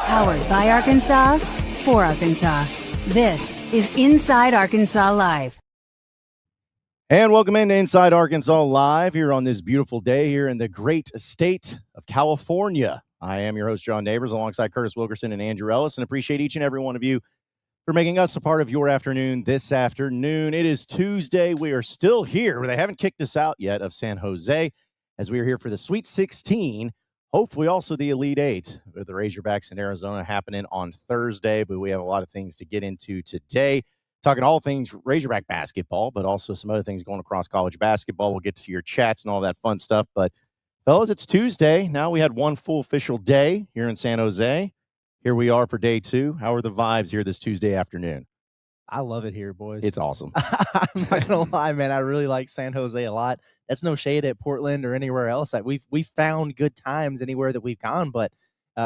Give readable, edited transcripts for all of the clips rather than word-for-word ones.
Powered by Arkansas, for Arkansas. This is Inside Arkansas Live. And welcome into Inside Arkansas Live here on this beautiful day here in the great state of California. I am your host, John Neighbors, alongside Curtis Wilkerson and Andrew Ellis, and appreciate each and every one of you for making us a part of your afternoon this afternoon. It is Tuesday. We are still here. They haven't kicked us out yet of San Jose, as we are here for the Sweet 16, hopefully also the Elite 8, with the Razorbacks in Arizona happening on Thursday. But we have a lot of things to get into today, talking all things Razorback basketball, but also some other things going across college basketball. We'll get to your chats and all that fun stuff. But, fellas, it's Tuesday. Now we had one full official day here in San Jose. Here we are for day two. How are the vibes here this Tuesday afternoon? I love it here, boys. It's awesome. I'm not going to lie, man. I really like San Jose a lot. That's no shade at Portland or anywhere else. We've found good times anywhere that we've gone. But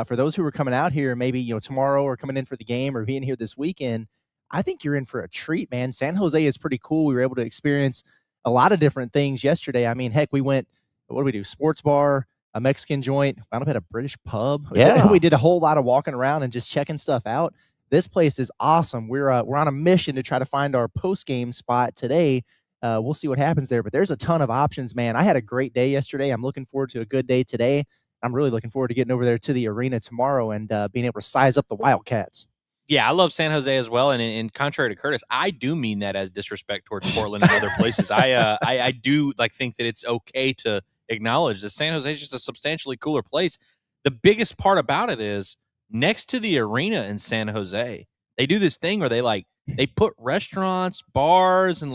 for those who are coming out here, maybe tomorrow or coming in for the game or being here this weekend, I think you're in for a treat, man. San Jose is pretty cool. We were able to experience a lot of different things yesterday. I mean, heck, we went, what do we do? Sports bar, a Mexican joint. I don't know, had a British pub. Yeah. We did a whole lot of walking around and just checking stuff out. This place is awesome. We're on a mission to try to find our post-game spot today. We'll see what happens there, but there's a ton of options, man. I had a great day yesterday. I'm looking forward to a good day today. I'm really looking forward to getting over there to the arena tomorrow and being able to size up the Wildcats. Yeah, I love San Jose as well, and contrary to Curtis, I do mean that as disrespect towards Portland and other places. I do think that it's okay to acknowledge that San Jose is just a substantially cooler place. The biggest part about it is next to the arena in San Jose, they do this thing where they put restaurants, bars, and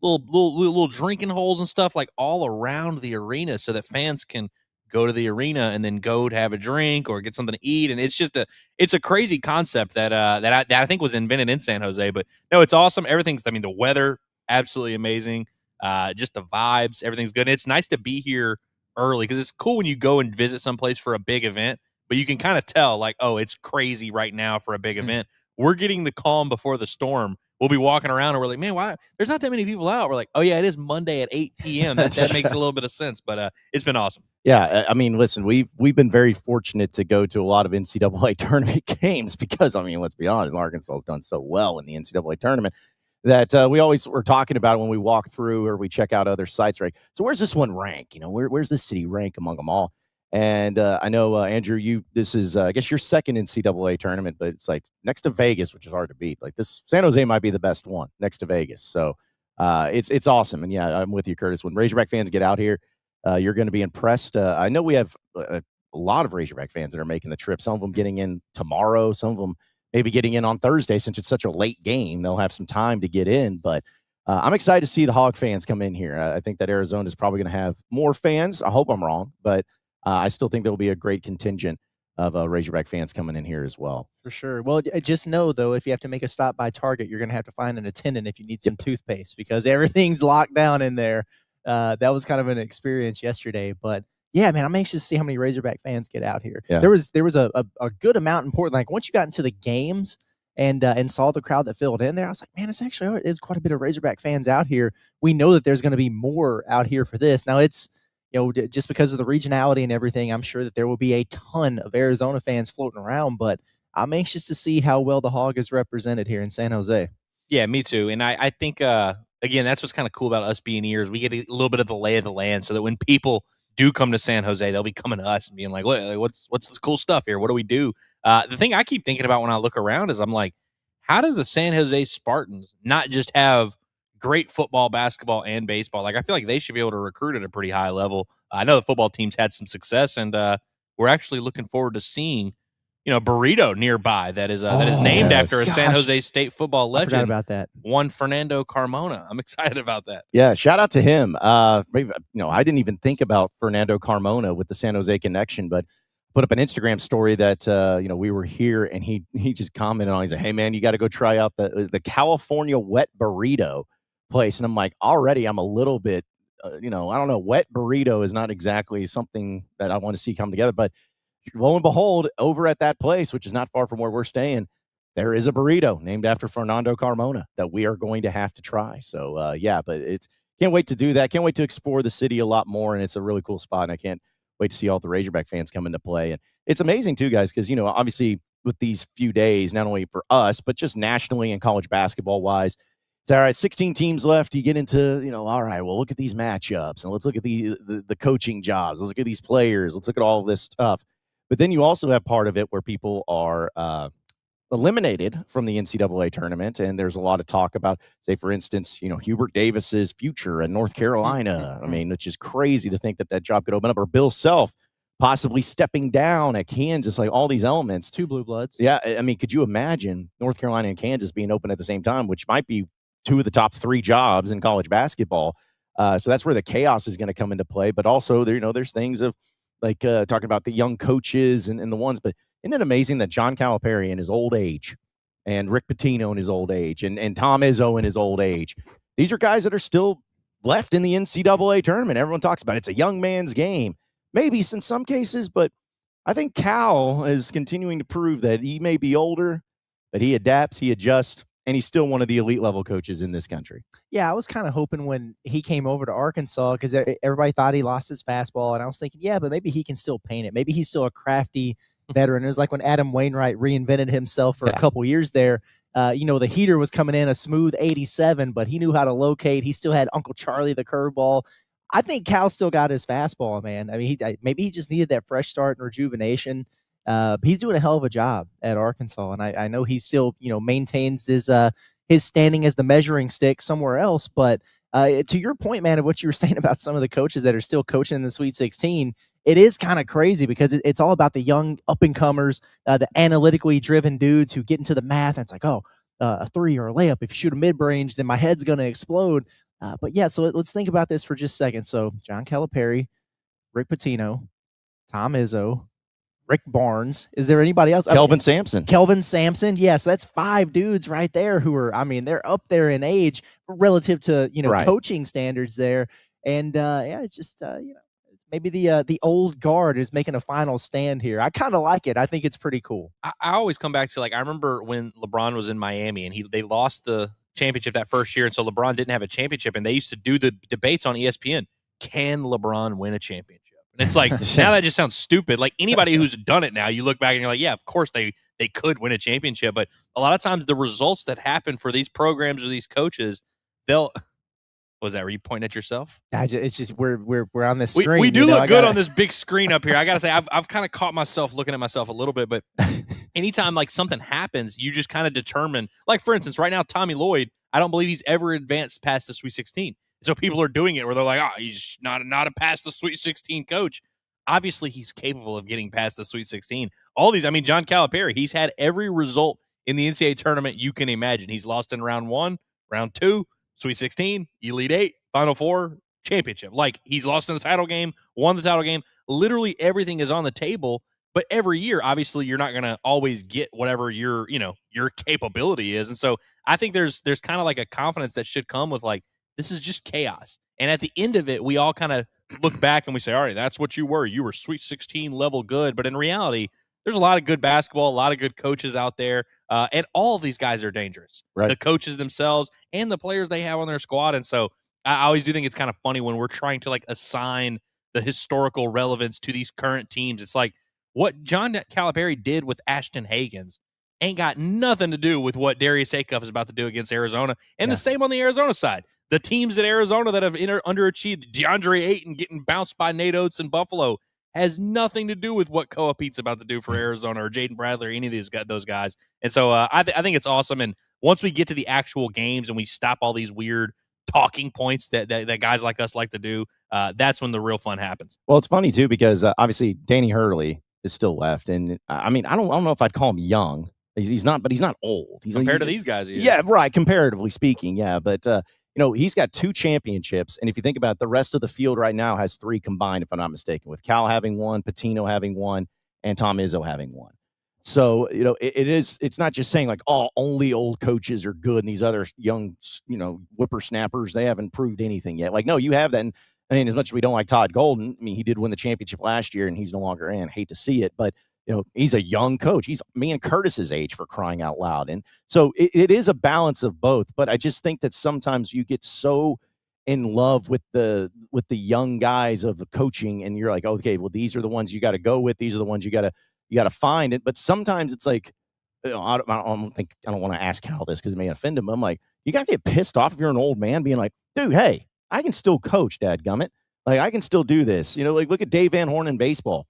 little drinking holes and stuff all around the arena so that fans can go to the arena and then go to have a drink or get something to eat. And it's a crazy concept that I think was invented in San Jose. But no, it's awesome. The weather, absolutely amazing. Just the vibes, everything's good. And it's nice to be here early because it's cool when you go and visit someplace for a big event, but you can kind of tell it's crazy right now for a big event. We're getting the calm before the storm. We'll be walking around and we're like, man, why? There's not that many people out. We're like, oh, yeah, it is Monday at 8 p.m. That makes a little bit of sense, but it's been awesome. Yeah, I mean, listen, we've been very fortunate to go to a lot of NCAA tournament games because, let's be honest, Arkansas has done so well in the NCAA tournament that we always were talking about it when we walk through or we check out other sites, right? So where's this one rank? Where's this city rank among them all? And I know, Andrew, this is, I guess, your second NCAA tournament, but it's next to Vegas, which is hard to beat. This San Jose might be the best one next to Vegas. So it's awesome. And, yeah, I'm with you, Curtis. When Razorback fans get out here, you're going to be impressed. I know we have a lot of Razorback fans that are making the trip. Some of them getting in tomorrow. Some of them maybe getting in on Thursday since it's such a late game. They'll have some time to get in. But I'm excited to see the Hog fans come in here. I think that Arizona is probably going to have more fans. I hope I'm wrong, but I still think there will be a great contingent of Razorback fans coming in here as well. For sure. Well, just know, though, if you have to make a stop by Target, you're going to have to find an attendant if you need some toothpaste because everything's locked down in there. That was kind of an experience yesterday. But, yeah, man, I'm anxious to see how many Razorback fans get out here. Yeah. There was a good amount in Portland. Once you got into the games and saw the crowd that filled in there, I was like, man, it's quite a bit of Razorback fans out here. We know that there's going to be more out here for this. Now, it's just because of the regionality and everything, I'm sure that there will be a ton of Arizona fans floating around, but I'm anxious to see how well the Hog is represented here in San Jose. Yeah, me too. And I think, again, that's what's kind of cool about us being ears. We get a little bit of the lay of the land so that when people do come to San Jose, they'll be coming to us and being like, what's the cool stuff here? What do we do? The thing I keep thinking about when I look around is I'm like, how do the San Jose Spartans not just have great football, basketball, and baseball? I feel like they should be able to recruit at a pretty high level. I know the football team's had some success, and we're actually looking forward to seeing, Burrito nearby that is named after a San Jose State football legend. I forgot about that. One Fernando Carmona. I'm excited about that. Yeah, shout out to him. I didn't even think about Fernando Carmona with the San Jose connection, but put up an Instagram story that we were here, and he just commented on. He's like, "Hey man, you got to go try out the California wet burrito place." And I'm like, already I'm a little bit, I don't know. Wet burrito is not exactly something that I want to see come together. But lo and behold, over at that place, which is not far from where we're staying, there is a burrito named after Fernando Carmona that we are going to have to try. So, but can't wait to do that. Can't wait to explore the city a lot more. And it's a really cool spot. And I can't wait to see all the Razorback fans come into play. And it's amazing too, guys, because, obviously with these few days, not only for us, but just nationally and college basketball wise, it's all right, 16 teams left. You get into, all right, well, look at these matchups and let's look at the coaching jobs. Let's look at these players. Let's look at all this stuff. But then you also have part of it where people are eliminated from the NCAA tournament. And there's a lot of talk about, say, for instance, Hubert Davis's future in North Carolina. I mean, which is crazy to think that job could open up, or Bill Self possibly stepping down at Kansas, like all these elements. 2 blue bloods. Yeah. I mean, could you imagine North Carolina and Kansas being open at the same time, which might be 2 of the top 3 jobs in college basketball? So that's where the chaos is going to come into play. But also, there's things of like talking about the young coaches and the ones. But isn't it amazing that John Calipari in his old age and Rick Pitino in his old age and Tom Izzo in his old age, these are guys that are still left in the NCAA tournament. Everyone talks about it's a young man's game. Maybe in some cases, but I think Cal is continuing to prove that he may be older, but he adapts, he adjusts, and he's still one of the elite level coaches in this country. Yeah, I was kind of hoping when he came over to Arkansas, because everybody thought he lost his fastball, and I was thinking, yeah, but maybe he can still paint it. Maybe he's still a crafty veteran. It was like when Adam Wainwright reinvented himself for a couple years there. The heater was coming in a smooth 87, but he knew how to locate. He still had Uncle Charlie, the curveball. I think Cal still got his fastball, man. I mean, maybe he just needed that fresh start and rejuvenation. He's doing a hell of a job at Arkansas, and I know he still, maintains his standing as the measuring stick somewhere else. But to your point, man, of what you were saying about some of the coaches that are still coaching in the Sweet 16, it is kind of crazy because it's all about the young up-and-comers, the analytically driven dudes who get into the math, and it's like, a 3 or a layup. If you shoot a mid-range, then my head's going to explode. But yeah, so let's think about this for just a second. So John Calipari, Rick Pitino, Tom Izzo, Rick Barnes. Is there anybody else? Kelvin Sampson. Kelvin Sampson. Yeah, so that's 5 dudes right there who are, they're up there in age relative to, Right. coaching standards there. And it's just, maybe the old guard is making a final stand here. I kind of like it. I think it's pretty cool. I always come back to, I remember when LeBron was in Miami and they lost the championship that first year, and so LeBron didn't have a championship, and they used to do the debates on ESPN. Can LeBron win a championship? And it's like, now that just sounds stupid. Like, anybody who's done it now, you look back and you're like, yeah, of course they could win a championship. But a lot of times the results that happen for these programs or these coaches, was that, were you pointing at yourself? It's just we're on this screen. We do look good on this big screen up here. I gotta say, I've kind of caught myself looking at myself a little bit, but anytime something happens, you just kind of determine. Like, for instance, right now, Tommy Lloyd, I don't believe he's ever advanced past the Sweet 16. So people are doing it where they're like, he's not a past the Sweet 16 coach. Obviously, he's capable of getting past the Sweet 16. All these, John Calipari, he's had every result in the NCAA tournament you can imagine. He's lost in round 1, round 2, Sweet 16, Elite 8, Final 4, championship. He's lost in the title game, won the title game. Literally everything is on the table. But every year, obviously, you're not going to always get whatever your capability is. And so I think there's kind of a confidence that should come with this is just chaos. And at the end of it, we all kind of look back and we say, all right, that's what you were. You were Sweet 16 level good. But in reality, there's a lot of good basketball, a lot of good coaches out there. And all of these guys are dangerous. Right. The coaches themselves and the players they have on their squad. And so I always do think it's kind of funny when we're trying to assign the historical relevance to these current teams. It's like what John Calipari did with Ashton Hagans ain't got nothing to do with what Darius Acuff is about to do against Arizona. And the same on the Arizona side. The teams at Arizona that have underachieved, DeAndre Ayton getting bounced by Nate Oates in Buffalo, has nothing to do with what Koa Pete's about to do for Arizona or Jaden Bradley or any of those guys. And so I think it's awesome. And once we get to the actual games and we stop all these weird talking points that guys like us like to do, that's when the real fun happens. Well, it's funny too because obviously Danny Hurley is still left, and I don't know if I'd call him young. He's not, but he's not old. Compared to these guys, yeah, right. Comparatively speaking, yeah, but he's got 2 championships, and if you think about it, the rest of the field right now has 3 combined, if I'm not mistaken, with Cal having 1, Pitino having 1, and Tom Izzo having 1. So it's not just saying only old coaches are good, and these other young whippersnappers, they haven't proved anything yet. No, you have that. And as much as we don't like Todd Golden, he did win the championship last year, and he's no longer in. Hate to see it, but he's a young coach. He's me and Curtis's age, for crying out loud. And so it is a balance of both. But I just think that sometimes you get so in love with the young guys of coaching, and you're like, okay, well, these are the ones you got to go with. These are the ones you got to find it. But sometimes it's like, I don't want to ask Cal this because it may offend him. I'm like, you got to get pissed off if you're an old man being like, dude, hey, I can still coach, dadgummit. Like, I can still do this. Like, look at Dave Van Horn in baseball.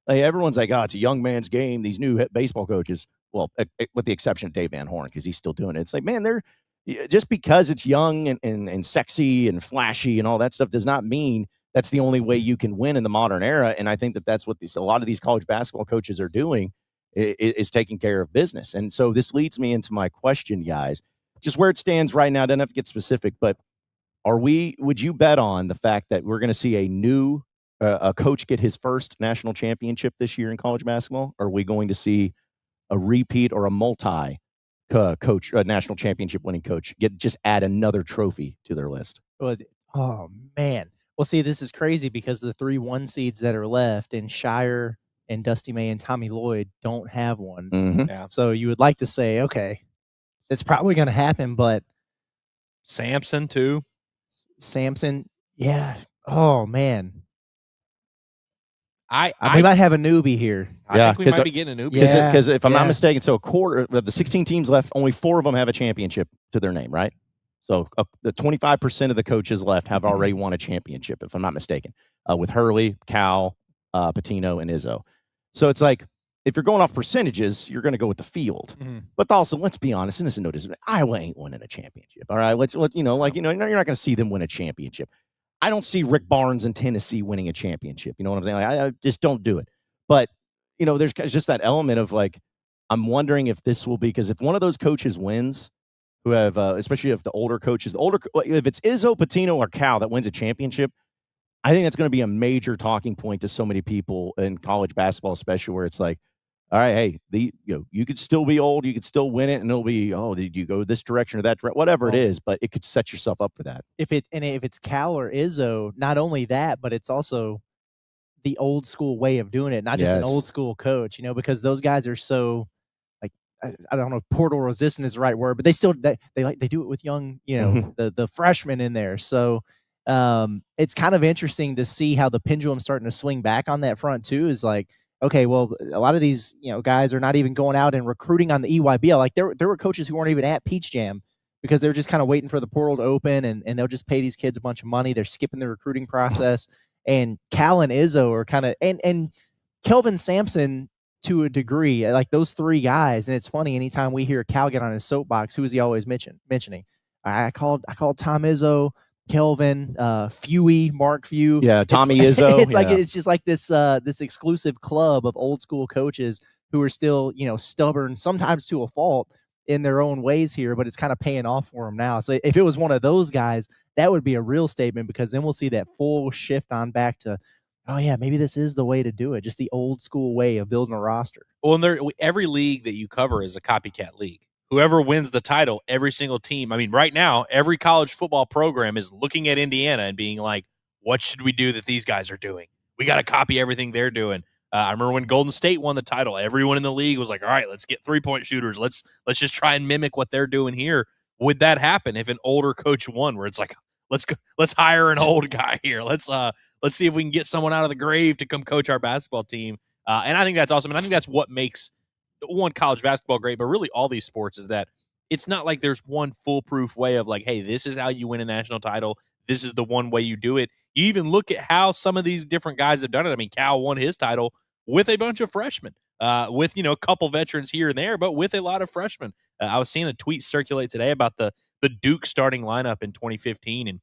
Like, everyone's like, oh, it's a young man's game, these new baseball coaches. Well, with the exception of Dave Van Horn, because he's still doing it. It's like, man, they're just because it's young and sexy and flashy and all that stuff does not mean that's the only way you can win in the modern era. And I think that's what a lot of these college basketball coaches are doing is taking care of business. And so this leads me into my question, guys, just where it stands right now. Doesn't have to get specific, but would you bet on the fact that we're going to see a coach get his first national championship this year in college basketball? Or are we going to see a repeat or a coach, a national championship winning coach, just add another trophy to their list? Oh man. Well, see, this is crazy because the 3 1 seeds that are left in Shire and Dusty May and Tommy Lloyd don't have one. Mm-hmm. Yeah. So you would like to say, okay, that's probably going to happen, but Sampson too. Sampson, yeah. Oh man. We might have a newbie here. I think we might be getting a newbie. Because if I'm not mistaken, so a quarter of the 16 teams left, only 4 of them have a championship to their name, right? So the 25% of the coaches left have already won a championship, if I'm not mistaken, with Hurley, Cal, Patino, and Izzo. So it's like, if you're going off percentages, you're going to go with the field. Mm-hmm. But also, let's be honest, and this is no disrespect, Iowa ain't winning a championship. All right, let's you're not going to see them win a championship. I don't see Rick Barnes in Tennessee winning a championship. You know what I'm saying? Like, I just don't do it. But there's just that element of like, I'm wondering if this will be, because if one of those coaches wins, who have especially if the older coaches, if it's Izzo, Patino, or Cal that wins a championship, I think that's going to be a major talking point to so many people in college basketball, especially where it's like, all right, hey, you could still be old, you could still win it, and it'll be, did you go this direction or that direction, whatever it is, but it could set yourself up for that. If it's Cal or Izzo, not only that, but it's also the old school way of doing it, not just an old school coach, because those guys are so, like, I don't know if portal resistant is the right word, but they still they do it with young, the freshmen in there. So it's kind of interesting to see how the pendulum's starting to swing back on that front too. Is like, okay, well, a lot of these guys are not even going out and recruiting on the EYBL. Like there were coaches who weren't even at Peach Jam because they were just kind of waiting for the portal to open, and they'll just pay these kids a bunch of money. They're skipping the recruiting process. And Cal and Izzo are kind of, and Kelvin Sampson to a degree, like those 3 guys. And it's funny, anytime we hear Cal get on his soapbox, who is he always mentioning? I called Tom Izzo, Kelvin, Mark Few. Yeah, Tommy Izzo. It's just like this exclusive club of old school coaches who are still, stubborn, sometimes to a fault in their own ways here, but it's kind of paying off for them now. So if it was one of those guys, that would be a real statement, because then we'll see that full shift on back to, oh yeah, maybe this is the way to do it. Just the old school way of building a roster. Well, and every league that you cover is a copycat league. Whoever wins the title, every single team. I mean, right now, every college football program is looking at Indiana and being like, what should we do that these guys are doing? We got to copy everything they're doing. I remember when Golden State won the title, everyone in the league was like, all right, let's get 3-point shooters. Let's just try and mimic what they're doing here. Would that happen if an older coach won, where it's like, let's hire an old guy here. Let's see if we can get someone out of the grave to come coach our basketball team. And I think that's awesome. And I think that's what makes college basketball great, but really all these sports, is that it's not like there's one foolproof way of like, hey, this is how you win a national title. This is the one way you do it. You even look at how some of these different guys have done it. I mean, Cal won his title with a bunch of freshmen, with, a couple veterans here and there, but with a lot of freshmen. I was seeing a tweet circulate today about the Duke starting lineup in 2015, and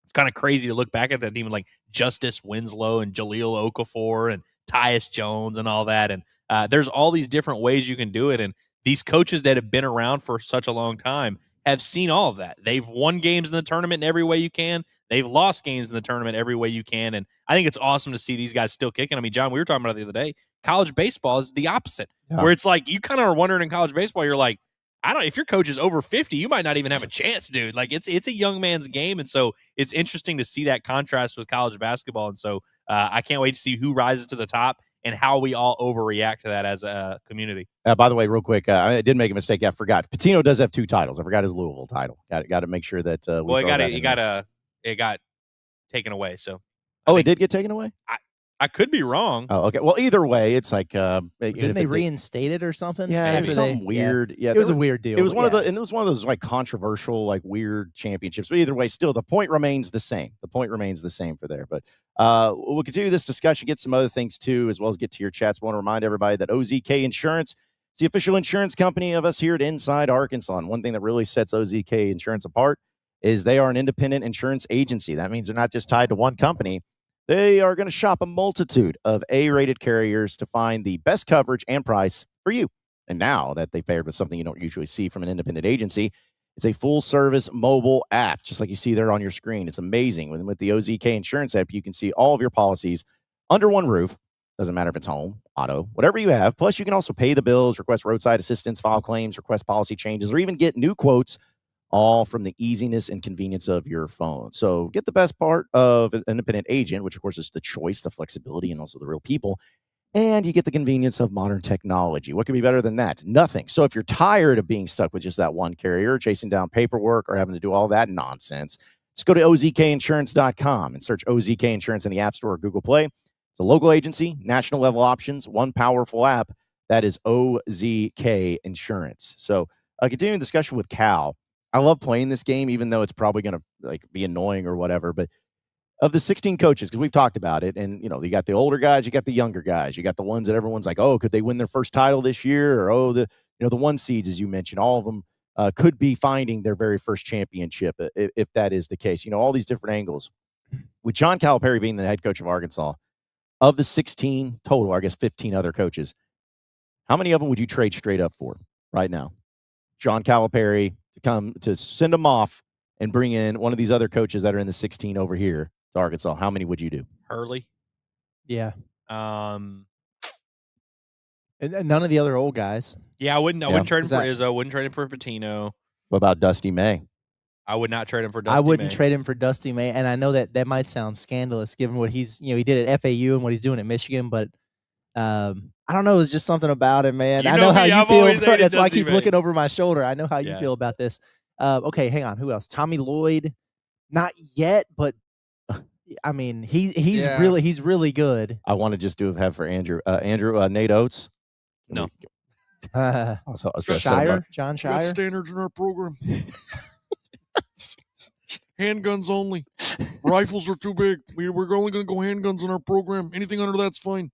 it's kind of crazy to look back at that team, like Justice Winslow and Jaleel Okafor and Tyus Jones and all that. And there's all these different ways you can do it. And these coaches that have been around for such a long time have seen all of that. They've won games in the tournament in every way you can. They've lost games in the tournament every way you can. And I think it's awesome to see these guys still kicking. I mean, John, we were talking about it the other day. College baseball is the opposite, where it's like you kind of are wondering in college baseball, you're like, if your coach is over 50, you might not even have a chance, dude. Like it's a young man's game. And so it's interesting to see that contrast with college basketball. And so I can't wait to see who rises to the top and how we all overreact to that as a community. By the way, real quick, I did make a mistake. I forgot. Patino does have 2 titles. I forgot his Louisville title. Got to make sure that. You got to it got taken away. So, it did get taken away? I could be wrong. Oh, okay. Well, either way, it's like Didn't they reinstate it or something? Yeah, it was something weird. Yeah, it was a weird deal. It was one of those like controversial, like weird championships. But either way, still the point remains the same. The point remains the same for there. But we'll continue this discussion, get some other things too, as well as get to your chats. I want to remind everybody that OZK Insurance is the official insurance company of us here at Inside Arkansas. And one thing that really sets OZK Insurance apart is they are an independent insurance agency. That means they're not just tied to one company. They are going to shop a multitude of A-rated carriers to find the best coverage and price for you. And now that they've paired with something you don't usually see from an independent agency, it's a full-service mobile app, just like you see there on your screen. It's amazing. With the OZK Insurance app, you can see all of your policies under one roof. Doesn't matter if it's home, auto, whatever you have. Plus, you can also pay the bills, request roadside assistance, file claims, request policy changes, or even get new quotes, all from the easiness and convenience of your phone. So get the best part of an independent agent, which of course is the choice, the flexibility, and also the real people. And you get the convenience of modern technology. What could be better than that? Nothing. So if you're tired of being stuck with just that one carrier, chasing down paperwork, or having to do all that nonsense, just go to ozkinsurance.com and search OZK Insurance in the App Store or Google Play. It's a local agency, national level options, one powerful app. That is OZK Insurance. So continuing the discussion with Cal. I love playing this game, even though it's probably going to like be annoying or whatever. But of the 16 coaches, because we've talked about it, and you got the older guys, you got the younger guys, you got the ones that everyone's like, oh, could they win their first title this year? Or the one seeds, as you mentioned, all of them could be finding their very first championship if that is the case. All these different angles. With John Calipari being the head coach of Arkansas, of the 16 total, or I guess 15 other coaches, how many of them would you trade straight up for right now? John Calipari to send them off and bring in one of these other coaches that are in the 16 over here to Arkansas. How many would you do? Hurley. Yeah. And none of the other old guys. Yeah, I wouldn't trade him for Izzo. Wouldn't trade him for Patino. What about Dusty May? I would not trade him for Dusty May. I wouldn't trade him for Dusty May, and I know that might sound scandalous given what he's he did at FAU and what he's doing at Michigan, but I don't know. It's just something about it, man. I know how you feel. That's why I keep looking over my shoulder. I know how you feel about this. Okay, hang on. Who else? Tommy Lloyd. Not yet, but I mean, he's really good. I want to just have for Andrew. Nate Oates. No. Shire. John Shire. Standards in our program. Handguns only. Rifles are too big. We're only going to go handguns in our program. Anything under that's fine.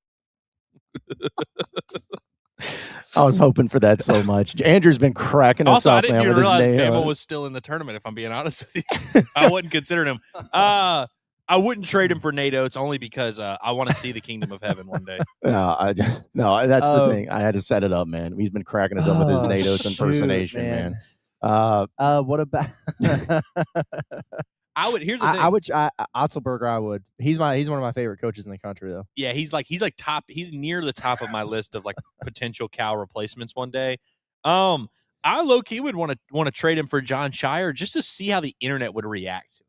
I was hoping for that so much. Andrew's been cracking us up. I didn't even realize Bama was still in the tournament, if I'm being honest with you. I wouldn't consider him. I wouldn't trade him for Nate Oates only because I want to see the kingdom of heaven one day. No, that's the thing. I had to set it up, man. He's been cracking us up with his Nate Oates impersonation, man. What about Here's the thing. Otzelberger, I would. He's one of my favorite coaches in the country, though. Yeah, he's top. He's near the top of my list of like potential Cal replacements one day. I low key would want to trade him for John Shire just to see how the internet would react to it.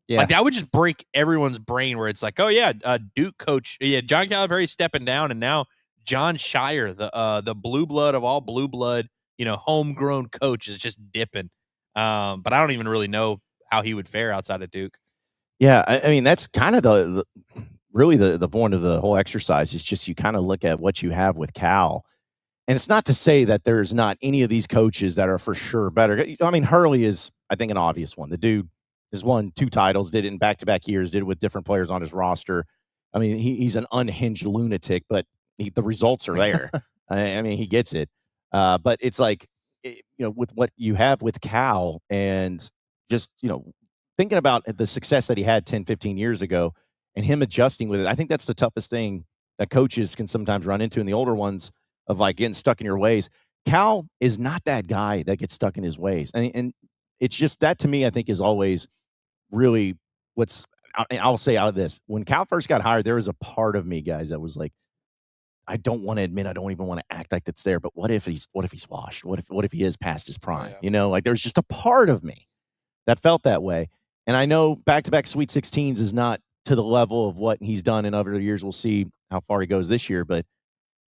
Yeah, like that would just break everyone's brain. Where it's like, oh yeah, Duke coach, John Calipari stepping down, and now John Shire, the blue blood of all blue blood, homegrown coach is just dipping. But I don't even really know how he would fare outside of Duke. Yeah, I mean, that's kind of the point of the whole exercise is just you kind of look at what you have with Cal. And it's not to say that there's not any of these coaches that are for sure better. I mean, Hurley is, I think, an obvious one. The dude has won 2 titles, did it in back-to-back years, did it with different players on his roster. I mean, he's an unhinged lunatic, but the results are there. I mean, he gets it. But it's like, with what you have with Cal and just, thinking about the success that he had 10, 15 years ago and him adjusting with it, I think that's the toughest thing that coaches can sometimes run into, and the older ones of like getting stuck in your ways. Cal is not that guy that gets stuck in his ways. And it's just that to me, I think is always really I'll say out of this. When Cal first got hired, there was a part of me, guys, that was like, I don't want to admit, I don't even want to act like it's there, but what if he's washed? What if he is past his prime? Yeah. Like there's just a part of me that felt that way. And I know back-to-back Sweet 16s is not to the level of what he's done in other years. We'll see how far he goes this year, but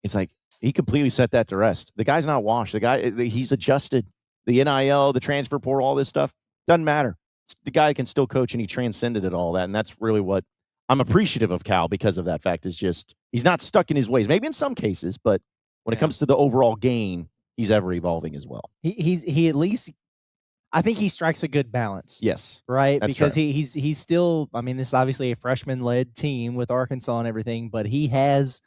it's like he completely set that to rest. The guy's not washed. He's adjusted. The NIL, the transfer portal, all this stuff, doesn't matter. the guy can still coach, and he transcended it all that. And that's really what I'm appreciative of Cal because of that fact. Is just he's not stuck in his ways. Maybe in some cases, but when it comes to the overall game, he's ever evolving as well. He at least, I think he strikes a good balance. Yes, right? that's Because fair. he's still, I mean, this is obviously a freshman-led team with Arkansas and everything, but he has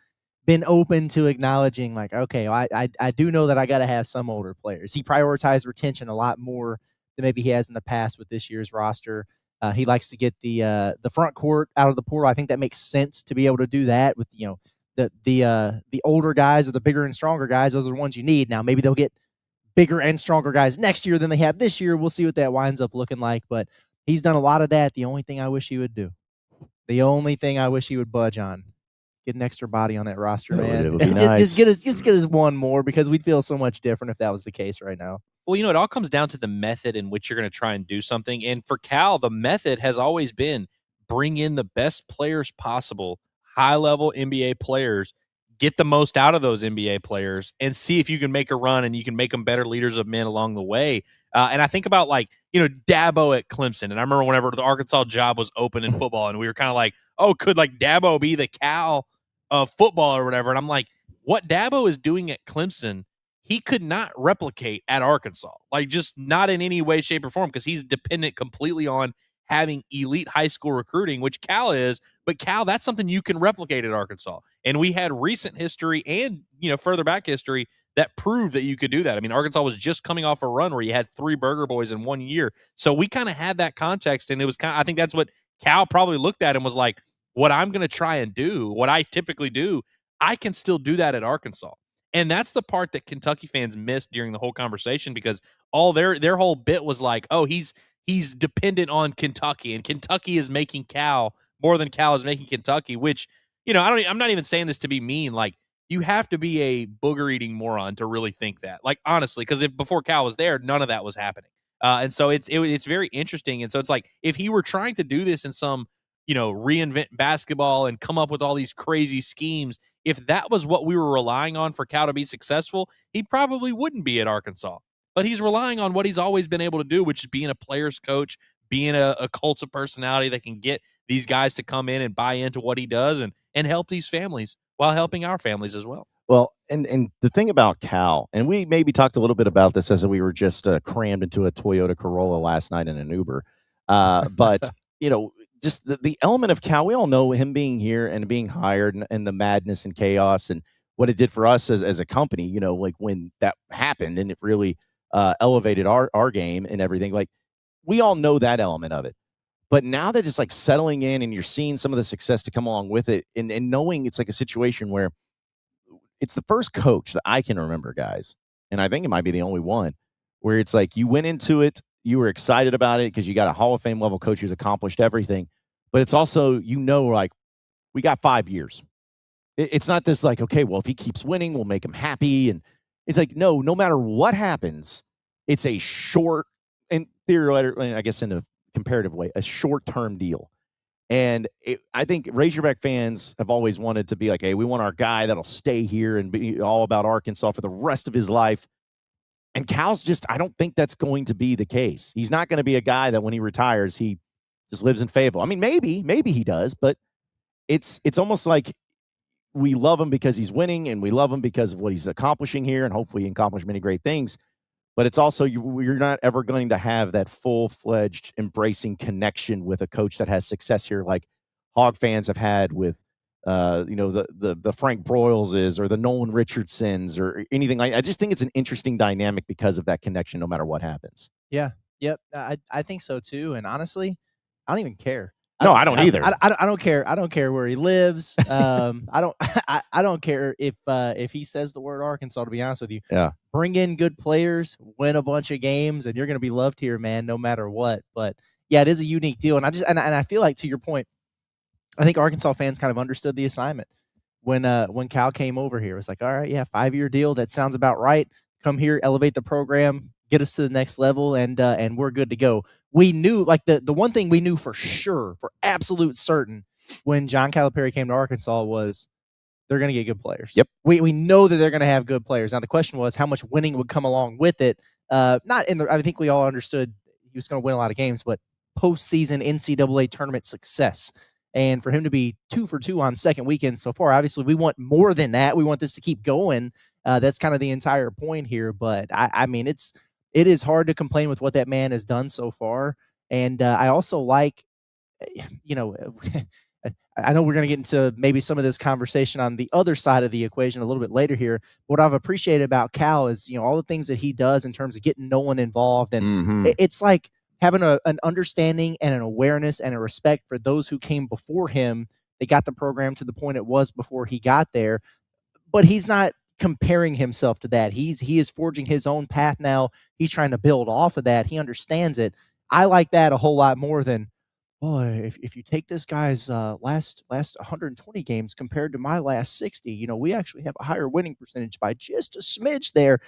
been open to acknowledging, like, okay, I do know that I got to have some older players. He prioritized retention a lot more than maybe he has in the past with this year's roster. He likes to get the front court out of the portal. I think that makes sense to be able to do that with, you know, the older guys or the bigger and stronger guys. Those are the ones you need. Now, maybe they'll get bigger and stronger guys next year than they have this year. We'll see what that winds up looking like. But he's done a lot of that. The only thing I wish he would do, the only thing I wish he would budge on, get an extra body on that roster, man. It would be nice. Just get us one more, because we'd feel so much different if that was the case right now. Well, you know, it all comes down to the method in which you're going to try and do something. And for Cal, the method has always been bring in the best players possible, high-level NBA players, get the most out of those NBA players, and see if you can make a run and you can make them better leaders of men along the way. And I think about, like, you know, Dabo at Clemson. And I remember whenever the Arkansas job was open in football, and we were kind of like, oh, could, like, Dabo be the Cal of football or whatever? And I'm like, what Dabo is doing at Clemson, he could not replicate at Arkansas, like, just not in any way, shape, or form, because he's dependent completely on having elite high school recruiting, which Cal is. But Cal, that's something you can replicate at Arkansas. And we had recent history and, you know, further back history that proved that you could do that. I mean, Arkansas was just coming off a run where you had 3 Burger Boys in 1 year. So we kind of had that context, and it was kind of, I think that's what Cal probably looked at and was like, what I'm going to try and do, what I typically do, I can still do that at Arkansas. And that's the part that Kentucky fans missed during the whole conversation, because all their whole bit was like, oh, he's dependent on Kentucky, and Kentucky is making Cal more than Cal is making Kentucky, which, you know, I'm not even saying this to be mean. Like, you have to be a booger-eating moron to really think that. Like, honestly, because if before Cal was there, none of that was happening. And so it's very interesting. And so it's like, if he were trying to do this in some, you know, reinvent basketball and come up with all these crazy schemes, if that was what we were relying on for Cal to be successful, he probably wouldn't be at Arkansas. But he's relying on what he's always been able to do, which is being a player's coach, being a cult of personality that can get these guys to come in and buy into what he does and help these families while helping our families as well. Well, and the thing about Cal, and we maybe talked a little bit about this as we were just crammed into a Toyota Corolla last night in an Uber. But, you know, just the element of Cal, we all know him being here and being hired, and the madness and chaos and what it did for us as a company, you know, like when that happened, and it really elevated our game and everything. Like, we all know that element of it. But now that it's like settling in and you're seeing some of the success to come along with it, and knowing it's like a situation where it's the first coach that I can remember, guys, and I think it might be the only one, where it's like you went into it, you were excited about it because you got a Hall of Fame level coach who's accomplished everything. But it's also, you know, like, we got 5 years. It's not this like, okay, well, if he keeps winning, we'll make him happy. And it's like, no matter what happens, it's a short, and theoretically, I guess in a comparative way, a short-term deal. And I think Razorback fans have always wanted to be like, hey, we want our guy that'll stay here and be all about Arkansas for the rest of his life. And Cal's just, I don't think that's going to be the case. He's not going to be a guy that when he retires, he just lives in Fayetteville. I mean, maybe he does, but it's almost like we love him because he's winning, and we love him because of what he's accomplishing here, and hopefully he accomplished many great things. But it's also, you're not ever going to have that full-fledged embracing connection with a coach that has success here, like Hog fans have had with, you know, the Frank Broyles or the Nolan Richardsons or anything like. I just think it's an interesting dynamic because of that connection, no matter what happens. Yeah, yep, I think so too. And honestly, I don't even care. No, I don't either. I don't care. I don't care where he lives. I don't care if he says the word Arkansas, to be honest with you. Yeah. Bring in good players, win a bunch of games, and you're going to be loved here, man, no matter what. But yeah, it is a unique deal. And I feel like, to your point, I think Arkansas fans kind of understood the assignment when Cal came over here. It was like, all right, yeah, 5-year deal. That sounds about right. Come here, elevate the program, get us to the next level, and we're good to go. We knew, like, the one thing we knew for sure, for absolute certain, when John Calipari came to Arkansas was they're going to get good players. Yep. We know that they're going to have good players. Now, the question was how much winning would come along with it. I think we all understood he was going to win a lot of games, but postseason NCAA tournament success. And for him to be 2 for 2 on second weekend so far, obviously we want more than that. We want this to keep going. That's kind of the entire point here. But I mean, it is hard to complain with what that man has done so far. And I also like, you know, I know we're going to get into maybe some of this conversation on the other side of the equation a little bit later here. What I've appreciated about Cal is, all the things that he does in terms of getting no one involved. And it's like having an understanding and an awareness and a respect for those who came before him. They got the program to the point it was before he got there, but he's not comparing himself to that. He is forging his own path now. He's trying to build off of that. He understands it. I like that a whole lot more than, boy, if you take this guy's last 120 games compared to my last 60, we actually have a higher winning percentage by just a smidge there.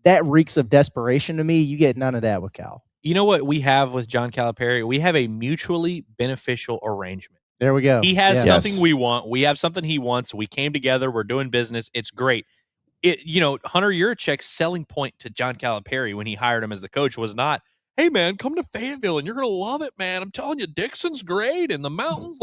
That reeks of desperation to me. You get none of that with Cal. You know what we have with John Calipari? We have a mutually beneficial arrangement. There we go. He has something we want. We have something he wants. We came together. We're doing business. It's great. Hunter Yurachek's selling point to John Calipari when he hired him as the coach was not, hey, man, come to Fayetteville and you're going to love it, man. I'm telling you, Dixon's great and the mountains.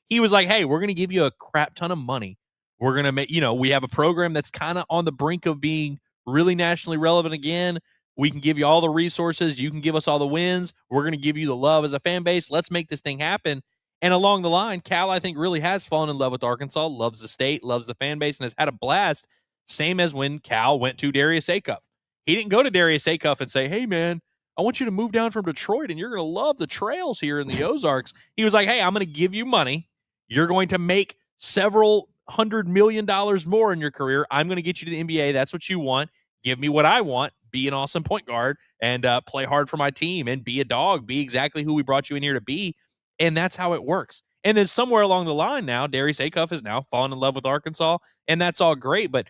He was like, hey, we're going to give you a crap ton of money. We're going to make, we have a program that's kind of on the brink of being really nationally relevant again. We can give you all the resources. You can give us all the wins. We're going to give you the love as a fan base. Let's make this thing happen. And along the line, Cal, I think, really has fallen in love with Arkansas, loves the state, loves the fan base, and has had a blast, same as when Cal went to Darius Acuff. He didn't go to Darius Acuff and say, hey, man, I want you to move down from Detroit, and you're going to love the trails here in the Ozarks. He was like, hey, I'm going to give you money. You're going to make several $100 million more in your career. I'm going to get you to the NBA. That's what you want. Give me what I want. Be an awesome point guard and play hard for my team and be a dog. Be exactly who we brought you in here to be. And that's how it works. And then somewhere along the line now, Darius Acuff has now fallen in love with Arkansas, and that's all great. But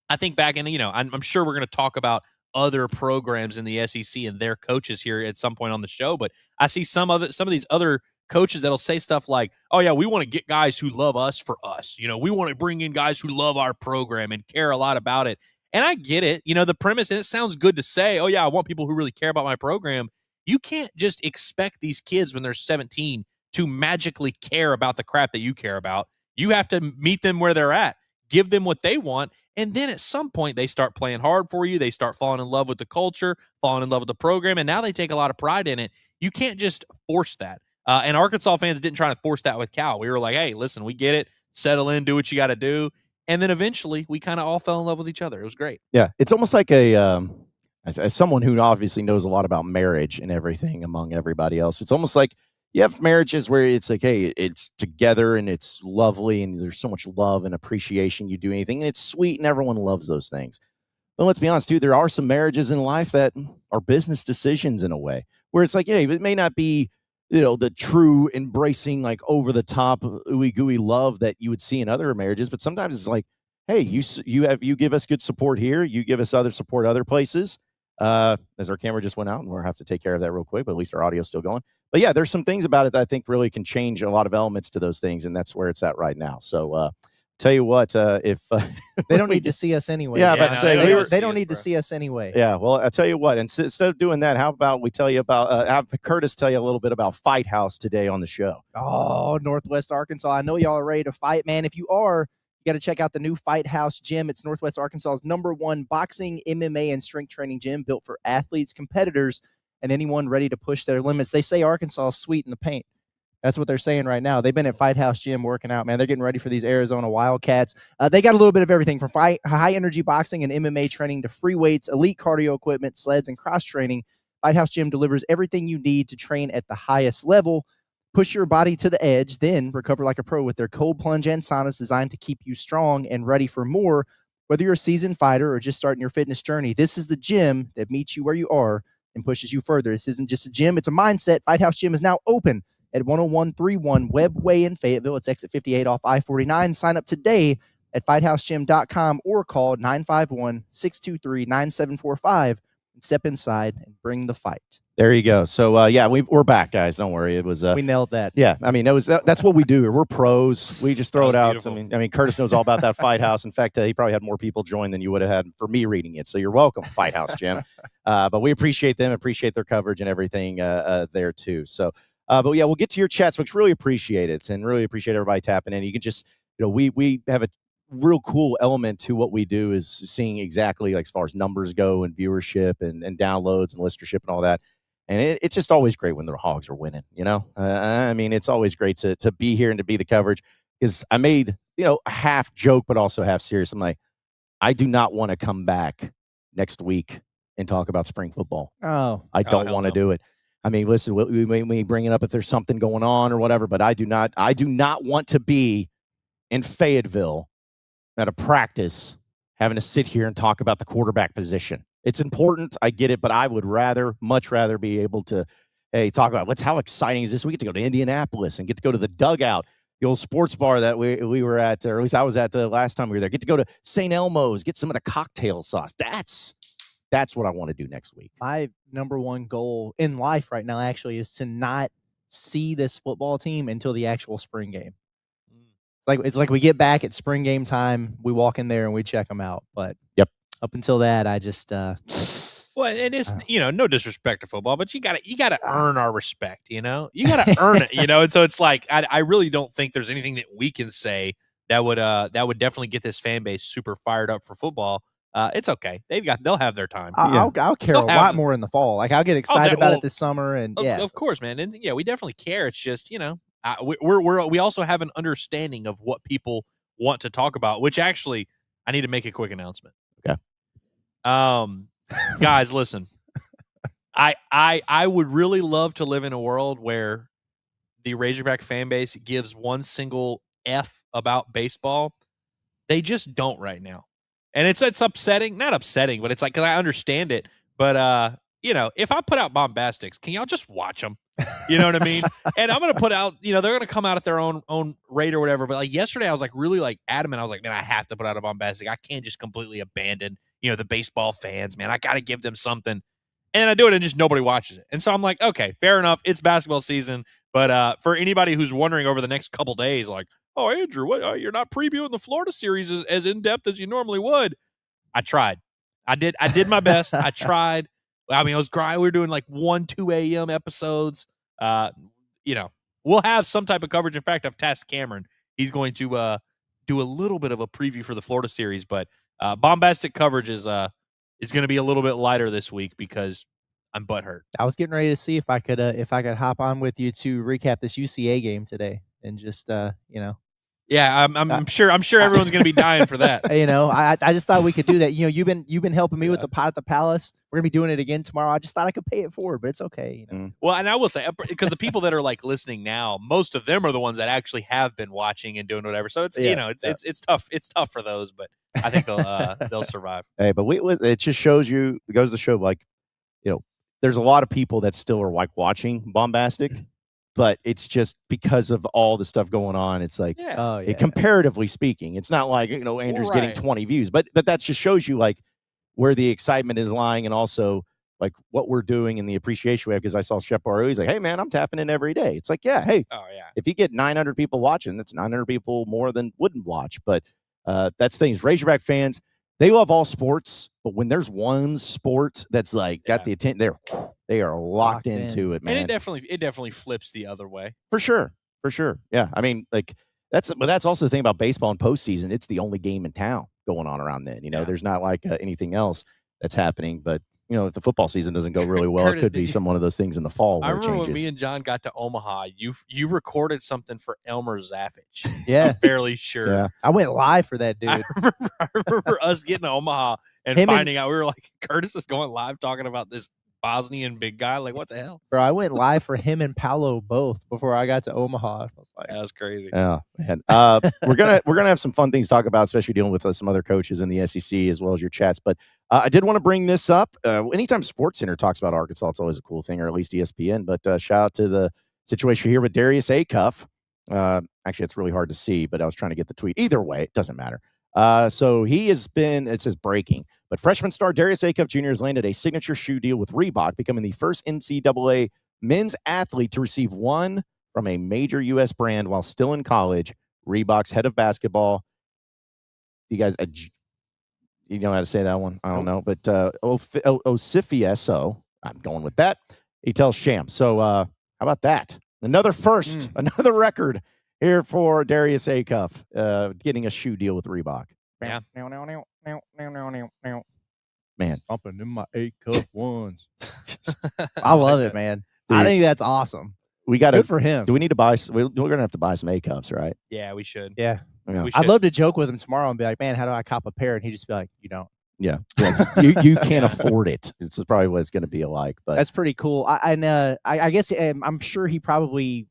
I think back in, I'm sure we're going to talk about other programs in the SEC and their coaches here at some point on the show. But I see some of these other coaches that'll say stuff like, oh, yeah, we want to get guys who love us for us. We want to bring in guys who love our program and care a lot about it. And I get it. The premise, and it sounds good to say, oh, yeah, I want people who really care about my program. You can't just expect these kids when they're 17 to magically care about the crap that you care about. You have to meet them where they're at, give them what they want, and then at some point they start playing hard for you. They start falling in love with the culture, falling in love with the program, and now they take a lot of pride in it. You can't just force that. And Arkansas fans didn't try to force that with Cal. We were like, hey, listen, we get it. Settle in, do what you got to do. And then eventually we kind of all fell in love with each other. It was great. Yeah. It's almost like as someone who obviously knows a lot about marriage and everything among everybody else, it's almost like you have marriages where it's like, hey, it's together and it's lovely and there's so much love and appreciation. You do anything and it's sweet and everyone loves those things. But let's be honest, too, there are some marriages in life that are business decisions in a way where it's like, yeah, it may not be, the true embracing, like over the top, ooey gooey love that you would see in other marriages. But sometimes it's like, hey, you give us good support here. You give us other support other places. As our camera just went out and we'll have to take care of that real quick, but at least our audio's still going. But yeah, there's some things about it that I think really can change a lot of elements to those things. And that's where it's at right now. So, tell you what, if they don't need to see us anyway. Yeah, they don't need to see us anyway. Yeah, well, I'll tell you what, instead of doing that, how about we tell you about, have Curtis tell you a little bit about Fight House today on the show. Oh, Northwest Arkansas. I know y'all are ready to fight, man. If you are, you got to check out the new Fight House gym. It's Northwest Arkansas's #1 boxing, MMA, and strength training gym built for athletes, competitors, and anyone ready to push their limits. They say Arkansas is sweet in the paint. That's what they're saying right now. They've been at Fight House Gym working out, man. They're getting ready for these Arizona Wildcats. They got a little bit of everything from high-energy boxing and MMA training to free weights, elite cardio equipment, sleds, and cross-training. Fight House Gym delivers everything you need to train at the highest level. Push your body to the edge, then recover like a pro with their cold plunge and saunas designed to keep you strong and ready for more. Whether you're a seasoned fighter or just starting your fitness journey, this is the gym that meets you where you are and pushes you further. This isn't just a gym, it's a mindset. Fight House Gym is now open at 10131 Webbway in Fayetteville. It's exit 58 off I-49. Sign up today at fighthousegym.com or call 951-623-9745 and step inside and bring the fight. There you go. So, yeah, we're back, guys. Don't worry. It was we nailed that. Yeah, I mean, that's what we do. We're pros. We just throw it out. Beautiful. I mean, Curtis knows all about that Fight House. In fact, he probably had more people join than you would have had for me reading it. So you're welcome, Fight House Gym. But we appreciate them, appreciate their coverage and everything there too. So, But yeah, we'll get to your chats, folks. Really appreciate it, and really appreciate everybody tapping in. You can just, we have a real cool element to what we do is seeing exactly like as far as numbers go and viewership and downloads and listenership and all that. And it's just always great when the Hogs are winning, I mean, it's always great to be here and to be the coverage, because I made, a half joke, but also half serious. I'm like, I do not want to come back next week and talk about spring football. I don't want to do it. I mean, listen, we may bring it up if there's something going on or whatever, but I do not want to be in Fayetteville at a practice having to sit here and talk about the quarterback position. It's important, I get it, but I would much rather be able to, talk about how exciting is this? We get to go to Indianapolis and get to go to the dugout, the old sports bar that we were at, or at least I was at the last time we were there. Get to go to St. Elmo's, get some of the cocktail sauce. That's what I want to do next week. My number one goal in life right now actually is to not see this football team until the actual spring game. It's like we get back at spring game time, we walk in there and we check them out. But yep, up until that, I just well, and it's no disrespect to football, but you gotta earn our respect. You gotta earn it. And so it's like I really don't think there's anything that we can say that would definitely get this fan base super fired up for football. It's okay. They'll have their time. I'll care a lot more in the fall. Like I'll get excited about it this summer, and of course, man. And yeah, we definitely care. It's just we also have an understanding of what people want to talk about. Which actually, I need to make a quick announcement. Okay. Guys, listen. I would really love to live in a world where the Razorback fan base gives one single F about baseball. They just don't right now. And it's upsetting, not upsetting, but it's like, because I understand it. But, if I put out bombastics, can y'all just watch them? You know what I mean? And I'm going to put out, they're going to come out at their own rate or whatever. But like yesterday, I was like really like adamant. I was like, man, I have to put out a bombastic. I can't just completely abandon, the baseball fans, man. I got to give them something. And I do it and just nobody watches it. And so I'm like, okay, fair enough. It's basketball season. But for anybody who's wondering over the next couple days, like, oh, Andrew, what, you're not previewing the Florida series as in-depth as you normally would. I tried. I did my best. I tried. I mean, I was crying. We were doing like 1-2 a.m. episodes. We'll have some type of coverage. In fact, I've tasked Cameron. He's going to do a little bit of a preview for the Florida series. But bombastic coverage is going to be a little bit lighter this week because I'm butthurt. I was getting ready to see if I could hop on with you to recap this UCA game today and just Yeah, I'm sure everyone's going to be dying for that. I just thought we could do that. You've been helping me with the pot at the Palace. We're going to be doing it again tomorrow. I just thought I could pay it forward, but it's okay. Well, and I will say, because the people that are like listening now, most of them are the ones that actually have been watching and doing whatever. So it's it's tough. It's tough for those, but I think they'll survive. Hey, but it just shows you, it goes to show, like, there's a lot of people that still are like watching bombastic. But it's just because of all the stuff going on. It's like, comparatively speaking, it's not like, Andrew's getting 20 views. But that just shows you, like, where the excitement is lying, and also, like, what we're doing and the appreciation we have. Because I saw Shep Barrow, he's like, hey, man, I'm tapping in every day. It's like, if you get 900 people watching, that's 900 people more than wouldn't watch. But that's things. Razorback fans, they love all sports. But when there's one sport that's, like, got the attention, they are locked into it, man. And it definitely flips the other way. For sure. Yeah. I mean, like, that's also the thing about baseball in postseason. It's the only game in town going on around then. There's not like anything else that's happening. But, if the football season doesn't go really well, Curtis, it could be some one of those things in the fall. I remember when me and John got to Omaha, you recorded something for Elmer Zaffich. Yeah. I'm fairly sure. Yeah. I went live for that dude. I remember us getting to Omaha and finding out we were like, Curtis is going live talking about this Bosnian big guy. Like, what the hell? Bro, I went live for him and Paolo both before I got to Omaha. I was like, that was crazy. Yeah, man. We're gonna have some fun things to talk about, especially dealing with some other coaches in the SEC as well as your chats. But I did want to bring this up. Anytime SportsCenter talks about Arkansas, it's always a cool thing, or at least ESPN. But shout out to the situation here with Darius Acuff. Actually, it's really hard to see, but I was trying to get the tweet. Either way, it doesn't matter. So he has been, it says breaking, but freshman star Darius Acuff Jr. has landed a signature shoe deal with Reebok, becoming the first NCAA men's athlete to receive one from a major U.S. brand while still in college. Reebok's head of basketball. You guys, you know how to say that one? I don't know, but Osifieso, I'm going with that. He tells Sham. So how about that? Another first, another record here for Darius Acuff, getting a shoe deal with Reebok. Yeah. Man, Stomping in my Acuff ones. I love it, man. Dude. I think that's awesome. We got Good for him. Do we need to buy? We're going to have to buy some A-Cuffs, right? Yeah, we should. Yeah. Yeah. We should. I'd love to joke with him tomorrow and be like, man, how do I cop a pair? And he'd just be like, you don't. Yeah. you can't afford it. It's probably what it's going to be like. But that's pretty cool. I guess I'm sure he probably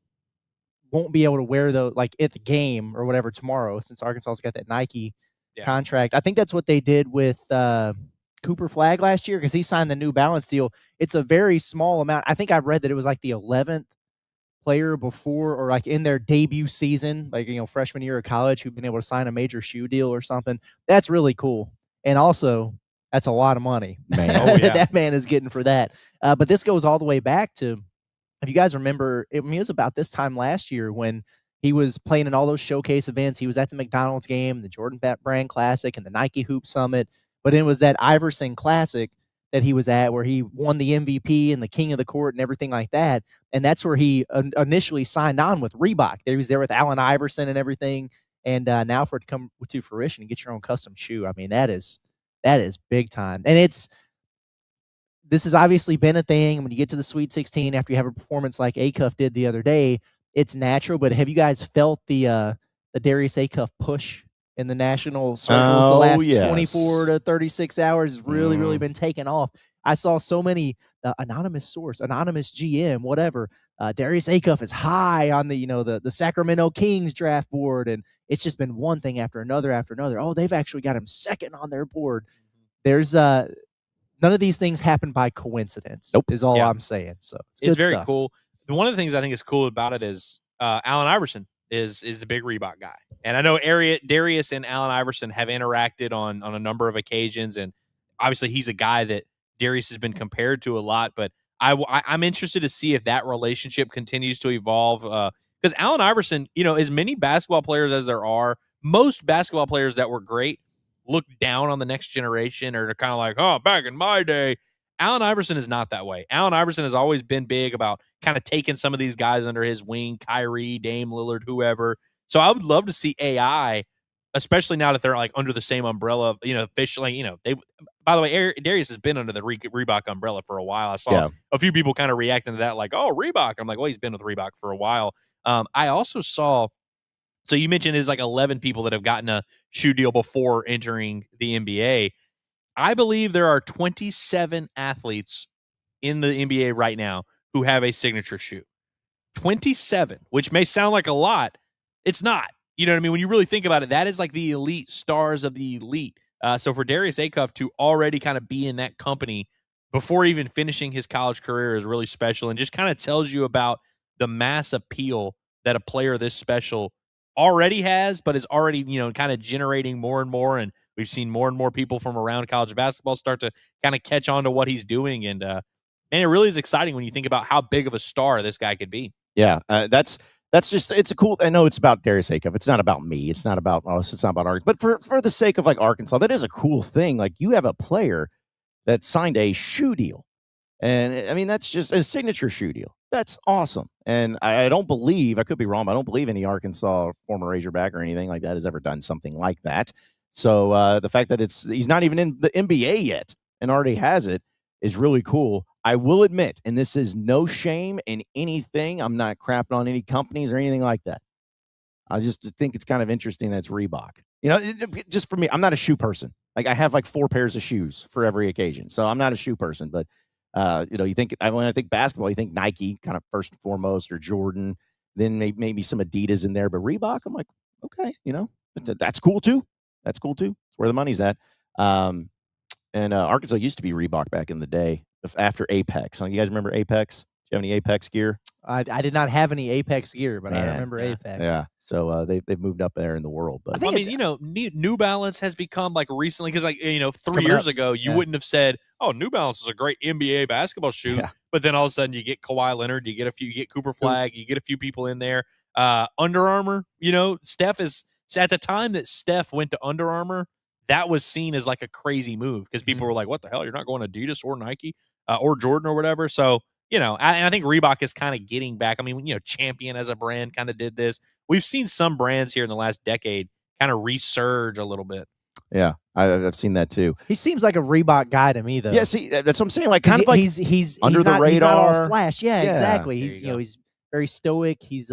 won't be able to wear those like at the game or whatever tomorrow since Arkansas's got that Nike contract. I think that's what they did with Cooper Flagg last year because he signed the New Balance deal. It's a very small amount. I think I read that it was like the 11th player before or like in their debut season, like, freshman year of college who've been able to sign a major shoe deal or something. That's really cool. And also, that's a lot of money. Man. Oh, yeah. that man is getting for that. But this goes all the way back to, if you guys remember, it was about this time last year when he was playing in all those showcase events. He was at the McDonald's game, the Jordan Brand Classic, and the Nike Hoop Summit. But it was that Iverson Classic that he was at where he won the MVP and the king of the court and everything like that. And that's where he initially signed on with Reebok. He was there with Allen Iverson and everything. And now for it to come to fruition and get your own custom shoe, I mean, that is big time. And this has obviously been a thing. When you get to the Sweet 16 after you have a performance like Acuff did the other day, it's natural. But have you guys felt the Darius Acuff push in the national circles the last 24 to 36 hours? Has really been taken off. I saw so many anonymous source, anonymous GM, whatever. Darius Acuff is high on the Sacramento Kings draft board, and it's just been one thing after another after another. Oh, they've actually got him second on their board. There's none of these things happen by coincidence. Nope. Is all I'm saying. So it's very cool. One of the things I think is cool about it is Allen Iverson is the big Reebok guy. And I know Darius and Allen Iverson have interacted on a number of occasions, and obviously he's a guy that Darius has been compared to a lot, but I'm interested to see if that relationship continues to evolve because Allen Iverson, as many basketball players as there are, most basketball players that were great look down on the next generation or they're kind of like, oh, back in my day. Allen Iverson is not that way. Allen Iverson has always been big about kind of taking some of these guys under his wing, Kyrie, Dame Lillard, whoever. So I would love to see AI, especially now that they're like under the same umbrella, officially, by the way, Darius has been under the Reebok umbrella for a while. I saw a few people kind of reacting to that like, oh, Reebok. I'm like, well, he's been with Reebok for a while. I also saw, so you mentioned there's like 11 people that have gotten a shoe deal before entering the NBA. I believe there are 27 athletes in the NBA right now who have a signature shoe. 27, which may sound like a lot. It's not. You know what I mean? When you really think about it, that is like the elite stars of the elite. So for Darius Acuff to already kind of be in that company before even finishing his college career is really special and just kind of tells you about the mass appeal that a player this special already has, but is already, kind of generating more and more. And we've seen more and more people from around college basketball start to kind of catch on to what he's doing. And it really is exciting when you think about how big of a star this guy could be. Yeah, that's just, it's a cool, I know it's about Darius Acuff. It's not about me. It's not about us. It's not about Arkansas. But for the sake of like Arkansas, that is a cool thing. Like you have a player that signed a shoe deal. And I mean, that's just a signature shoe deal. That's awesome. And I don't believe, I could be wrong, but I don't believe any Arkansas former Razorback or anything like that has ever done something like that. So the fact that he's not even in the NBA yet and already has it is really cool. I will admit, and this is no shame in anything, I'm not crapping on any companies or anything like that. I just think it's kind of interesting that it's Reebok. Just for me, I'm not a shoe person. Like I have like 4 pairs of shoes for every occasion. So I'm not a shoe person, but you think when I think basketball, you think Nike kind of first and foremost, or Jordan, then maybe some Adidas in there, but Reebok, I'm like, okay, that's cool too. That's cool too. It's where the money's at. And Arkansas used to be Reebok back in the day after Apex. You guys remember Apex? Do you have any Apex gear? I did not have any Apex gear, but I remember Apex. Yeah. So they've moved up there in the world. But I mean, New Balance has become like recently, because 3 years ago, you wouldn't have said, oh, New Balance is a great NBA basketball shoe. Yeah. But then all of a sudden you get Kawhi Leonard, you get Cooper Flagg, you get a few people in there. Under Armour, Steph is, at the time that Steph went to Under Armour, that was seen as like a crazy move because people were like, what the hell? You're not going Adidas or Nike or Jordan or whatever. So, and I think Reebok is kind of getting back. I mean, Champion as a brand kind of did this. We've seen some brands here in the last decade kind of resurge a little bit. Yeah, I've seen that too. He seems like a Reebok guy to me, though. Yeah, see, that's what I'm saying. Like, kind of like he's under the radar. He's not all flash. Yeah, Yeah. exactly. He's very stoic. He's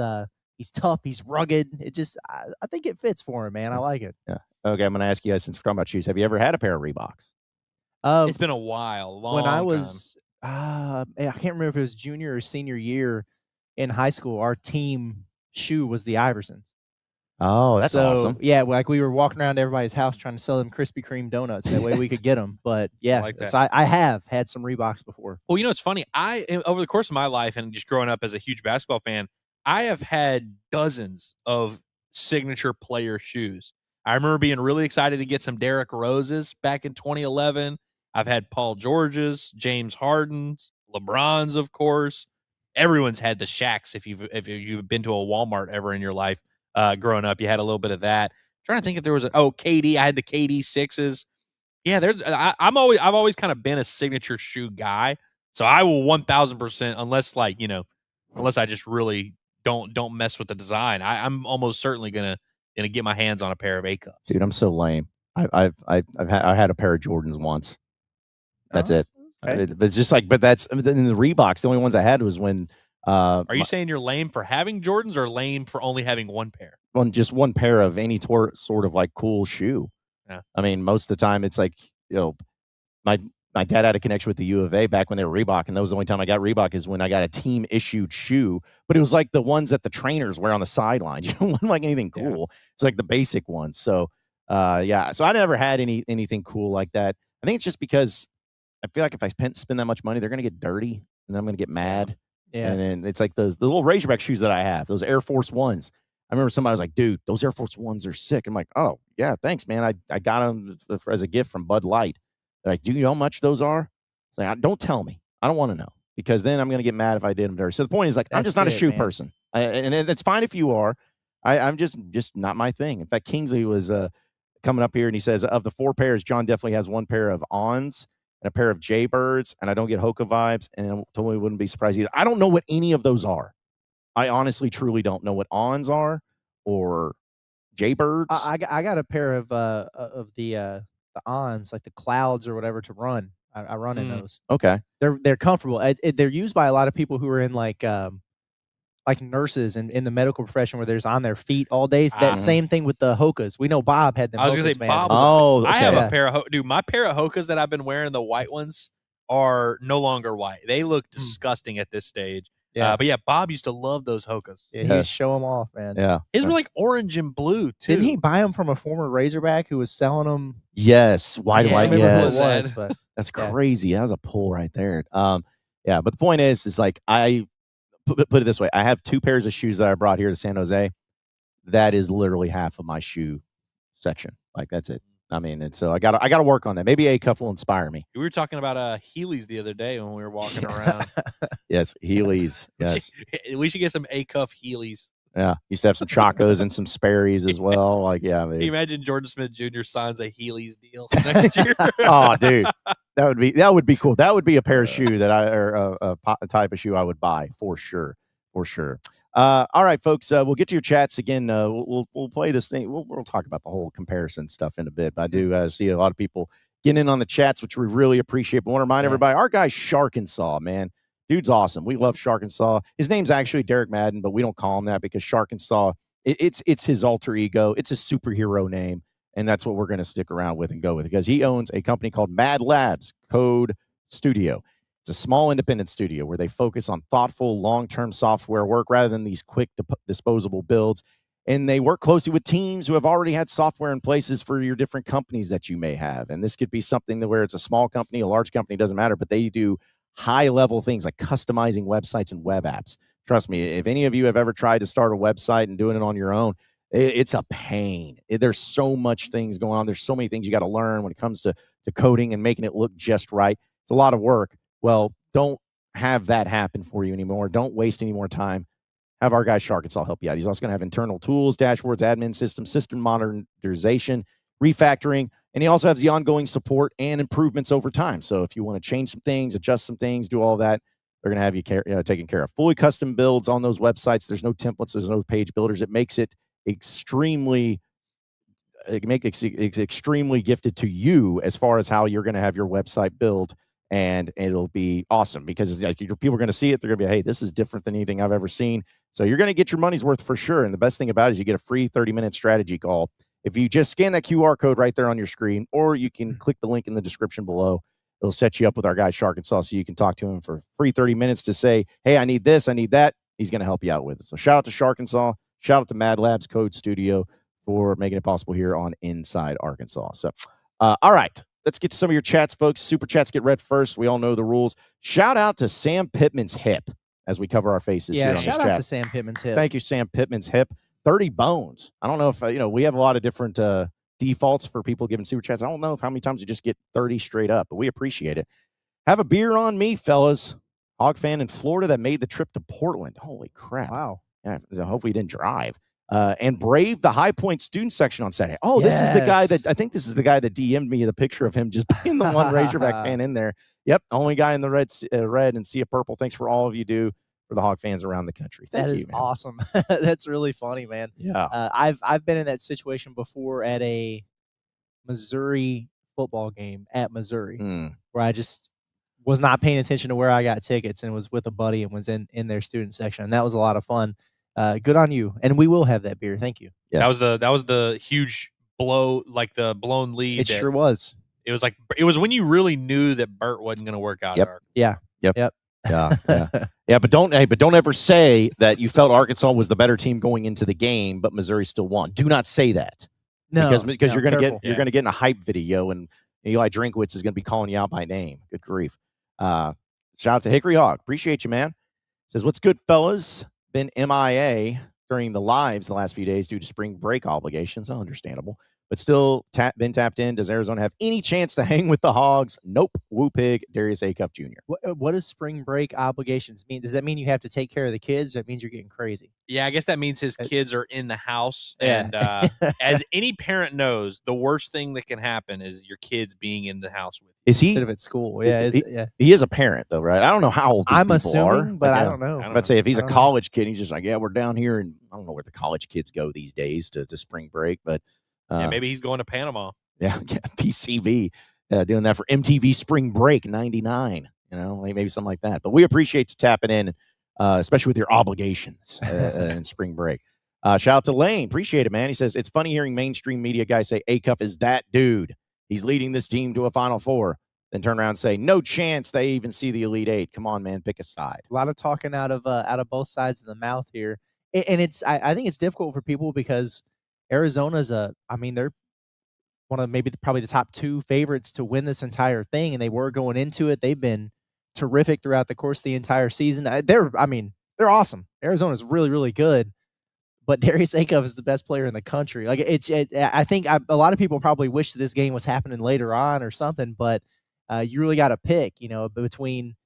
tough. He's rugged. It just, I think it fits for him, man. I like it. Yeah. Okay, I'm going to ask you guys, since we're talking about shoes, have you ever had a pair of Reeboks? It's been a while. When I was, I can't remember if it was junior or senior year in high school. Our team shoe was the Iversons. Oh, that's awesome. Yeah, like we were walking around to everybody's house trying to sell them Krispy Kreme donuts. That way we could get them. But yeah, like that. So I have had some Reeboks before. Well, it's funny. Over the course of my life and just growing up as a huge basketball fan, I have had dozens of signature player shoes. I remember being really excited to get some Derrick Roses back in 2011. I've had Paul George's, James Harden's, LeBron's, of course. Everyone's had the Shaqs. If you've been to a Walmart ever in your life. Growing up, you had a little bit of that. I'm trying to think if there was KD. I had the KD 6s. Yeah, I've always kind of been a signature shoe guy. So I will 1000%, unless unless I just really don't mess with the design. I'm almost certainly gonna get my hands on a pair of Acuff. Dude, I'm so lame. I had a pair of Jordans once. That's it. Okay. It's just like, but that's in the Reeboks. The only ones I had was when. Are you saying you're lame for having Jordans or lame for only having one pair? Just one pair of any sort of like cool shoe. Yeah. I mean, most of the time it's like, my dad had a connection with the U of A back when they were Reebok, and that was the only time I got Reebok is when I got a team issued shoe. But it was like the ones that the trainers wear on the sideline. It wasn't like anything cool. Yeah. It's like the basic ones. So, So I never had anything cool like that. I think it's just because I feel like if I spend that much money, they're going to get dirty, and then I'm going to get mad. Yeah. And then it's like the little Razorback shoes that I have, those Air Force Ones. I remember somebody was like, dude, those Air Force Ones are sick. I'm like, oh, yeah, thanks, man. I got them as a gift from Bud Light. They're like, do you know how much those are? It's like, don't tell me. I don't want to know, because then I'm going to get mad if I did them dirty. So the point is, like, I'm just not a shoe person. And it's fine if you are. I'm just not my thing. In fact, Kingsley was coming up here, and he says, of the 4 pairs, John definitely has 1 pair of Ons and a pair of Jaybirds, and I don't get Hoka vibes, and I totally wouldn't be surprised either. I don't know what any of those are. I honestly, truly don't know what Ons are or Jaybirds. I got a pair of the Ons, like the Clouds or whatever, to run. I run in those. Okay, they're comfortable. They're used by a lot of people who are in like nurses and in the medical profession, where there's on their feet all day. That same thing with the Hokas. We know Bob had them. I was going to say, man. Bob. Oh, okay. I have a pair of dude. My pair of Hokas that I've been wearing, the white ones, are no longer white. They look disgusting at this stage. Yeah. But yeah, Bob used to love those Hokas. Yeah, he'd show them off, man. Yeah. His were like orange and blue too. Didn't he buy them from a former Razorback who was selling them? Yes, white. I don't remember who it Yes, was, but that's crazy. That was a pull right there. Yeah, but the point is like, I put it this way: I have 2 pairs of shoes that I brought here to San Jose. That is literally half of my shoe section. Like, that's it. I mean, and so I got to work on that. Maybe Acuff will inspire me. We were talking about Heelys the other day when we were walking around. Yes, Heelys. Yes, we should get some Acuff Heelys. Yeah, used to have some Chacos and some Sperry's as well. Like, yeah, Can you imagine Jordan Smith Jr. signs a Heelys deal next year? Oh, dude, that would be cool. That would be a pair of shoe that a type of shoe I would buy for sure. All right, folks, we'll get to your chats again. We'll play this thing. We'll talk about the whole comparison stuff in a bit. But I do see a lot of people getting in on the chats, which we really appreciate. But I want to remind everybody, our guy Shark and Saw, man, dude's awesome. We love Shark and Saw. His name's actually Derek Madden, but we don't call him that because Shark and Saw, it's his alter ego. It's his superhero name, and that's what we're going to stick around with and go with, because he owns a company called Mad Labs Code Studio. It's a small independent studio where they focus on thoughtful, long-term software work rather than these quick disposable builds. And they work closely with teams who have already had software in places for your different companies that you may have. And this could be something where it's a small company, a large company, doesn't matter, but they do high-level things like customizing websites and web apps. Trust me, if any of you have ever tried to start a website and doing it on your own, it's a pain. There's so much things going on. There's so many things you got to learn when it comes to coding and making it look just right. It's a lot of work. Well, don't have that happen for you anymore. Don't waste any more time. Have our guy Shark and Saw help you out. He's also going to have internal tools, dashboards, admin systems, system modernization, refactoring, and he also has the ongoing support and improvements over time. So if you want to change some things, adjust some things, do all that, They're going to have you taken care of. Fully custom builds on those websites. There's no templates. There's no page builders. It makes it extremely gifted to you as far as how you're going to have your website build, and it'll be awesome because like, people are going to see it. They're going to be, hey, this is different than anything I've ever seen. So you're going to get your money's worth for sure. And the best thing about it is you get a free 30-minute strategy call. If you just scan that QR code right there on your screen, or you can click the link in the description below, it'll set you up with our guy Shark and Saw, so you can talk to him for free 30 minutes to say, hey, I need this, I need that. He's going to help you out with it. So shout out to Shark and Saw. Shout out to Mad Labs Code Studio for making it possible here on Inside Arkansas. So, all right, let's get to some of your chats, folks. Super chats get read first. We all know the rules. Shout out to Sam Pittman's hip as we cover our faces here on this chat. Yeah, shout out to Sam Pittman's hip. Thank you, Sam Pittman's hip. 30 bones. I don't know if, we have a lot of different defaults for people giving super chats. I don't know how many times you just get 30 straight up, but we appreciate it. Have a beer on me, fellas. Hog fan in Florida that made the trip to Portland. Holy crap. Wow. Yeah, hopefully he didn't drive. And brave the High Point student section on Saturday. Oh, yes. This is the guy I think this is the guy that DM'd me the picture of him just being the one Razorback fan in there. Yep. Only guy in the red and sea of purple. Thanks for all of you do for the Hog fans around the country. Thank you, That is man. awesome. That's really funny, man. Yeah. I've been in that situation before at a Missouri football game at Missouri where I just was not paying attention to where I got tickets and was with a buddy and was in their student section. And that was a lot of fun. Good on you. And we will have that beer. Thank you. Yes. That was the huge blow, like the blown lead. It sure was. It was when you really knew that Burt wasn't going to work out. Yep. Yeah. Yeah. Yeah, but don't ever say that you felt Arkansas was the better team going into the game, but Missouri still won. Do not say that. No, because you're gonna careful. you're gonna get in a hype video, and Eli Drinkwitz is gonna be calling you out by name. Good grief. Shout out to Hickory Hog. Appreciate you, man. Says, what's good, fellas? Been MIA during the lives the last few days due to spring break obligations. Understandable. But still been tapped in. Does Arizona have any chance to hang with the Hogs? Nope. Woo pig, Darius Acuff Jr. What does spring break obligations mean? Does that mean you have to take care of the kids? That means you're getting crazy. Yeah, I guess that means his kids are in the house. Yeah. And as any parent knows, the worst thing that can happen is your kids being in the house with you. Is he? Instead of at school. Yeah. He is a parent, though, right? I don't know how old these I'm people assuming, are, but I don't know. I'd say if he's a college kid, he's just like, yeah, we're down here, and I don't know where the college kids go these days to spring break, but yeah, maybe he's going to Panama. Yeah, PCV, doing that for MTV Spring Break '99. Maybe something like that. But we appreciate you tapping in, especially with your obligations in spring break. Shout out to Lane, appreciate it, man. He says it's funny hearing mainstream media guys say Acuff is that dude. He's leading this team to a Final Four. Then turn around and say no chance they even see the Elite Eight. Come on, man, pick a side. A lot of talking out of both sides of the mouth here, and I think it's difficult for people because Arizona's they're one of probably the top two favorites to win this entire thing, and they were going into it. They've been terrific throughout the course of the entire season. They're awesome. Arizona's really, really good, but Darius Acuff is the best player in the country. Like I think a lot of people probably wish that this game was happening later on or something, but you really got to pick, between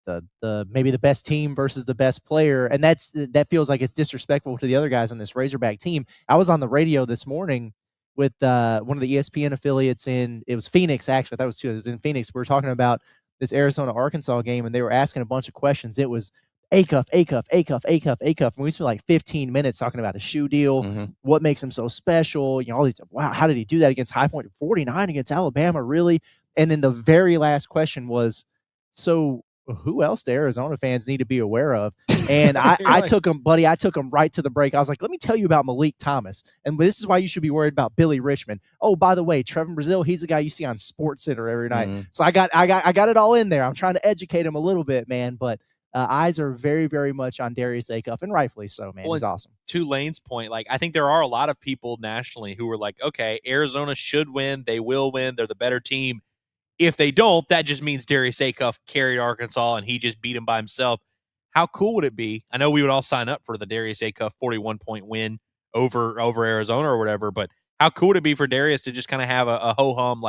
the maybe the best team versus the best player, and that feels like it's disrespectful to the other guys on this Razorback team. I was on the radio this morning with one of the ESPN affiliates it was Phoenix, actually. I thought it was two. It was in Phoenix. We were talking about this Arizona-Arkansas game, and they were asking a bunch of questions. It was Acuff. And we spent like 15 minutes talking about his shoe deal, what makes him so special, all these, wow, how did he do that against High Point? 49 against Alabama, really? And then the very last question was, so who else do Arizona fans need to be aware of? And I took him right to the break. I was like, let me tell you about Malik Thomas. And this is why you should be worried about Billy Richmond. Oh, by the way, Trevor Brazile, he's the guy you see on SportsCenter every night. So I got it all in there. I'm trying to educate him a little bit, man. But eyes are very, very much on Darius Acuff, and rightfully so, man. He's awesome. To Lane's point, I think there are a lot of people nationally who are like, okay, Arizona should win. They will win. They're the better team. If they don't, that just means Darius Acuff carried Arkansas and he just beat him by himself. How cool would it be? I know we would all sign up for the Darius Acuff 41-point win over Arizona or whatever, but how cool would it be for Darius to just kind of have a ho-hum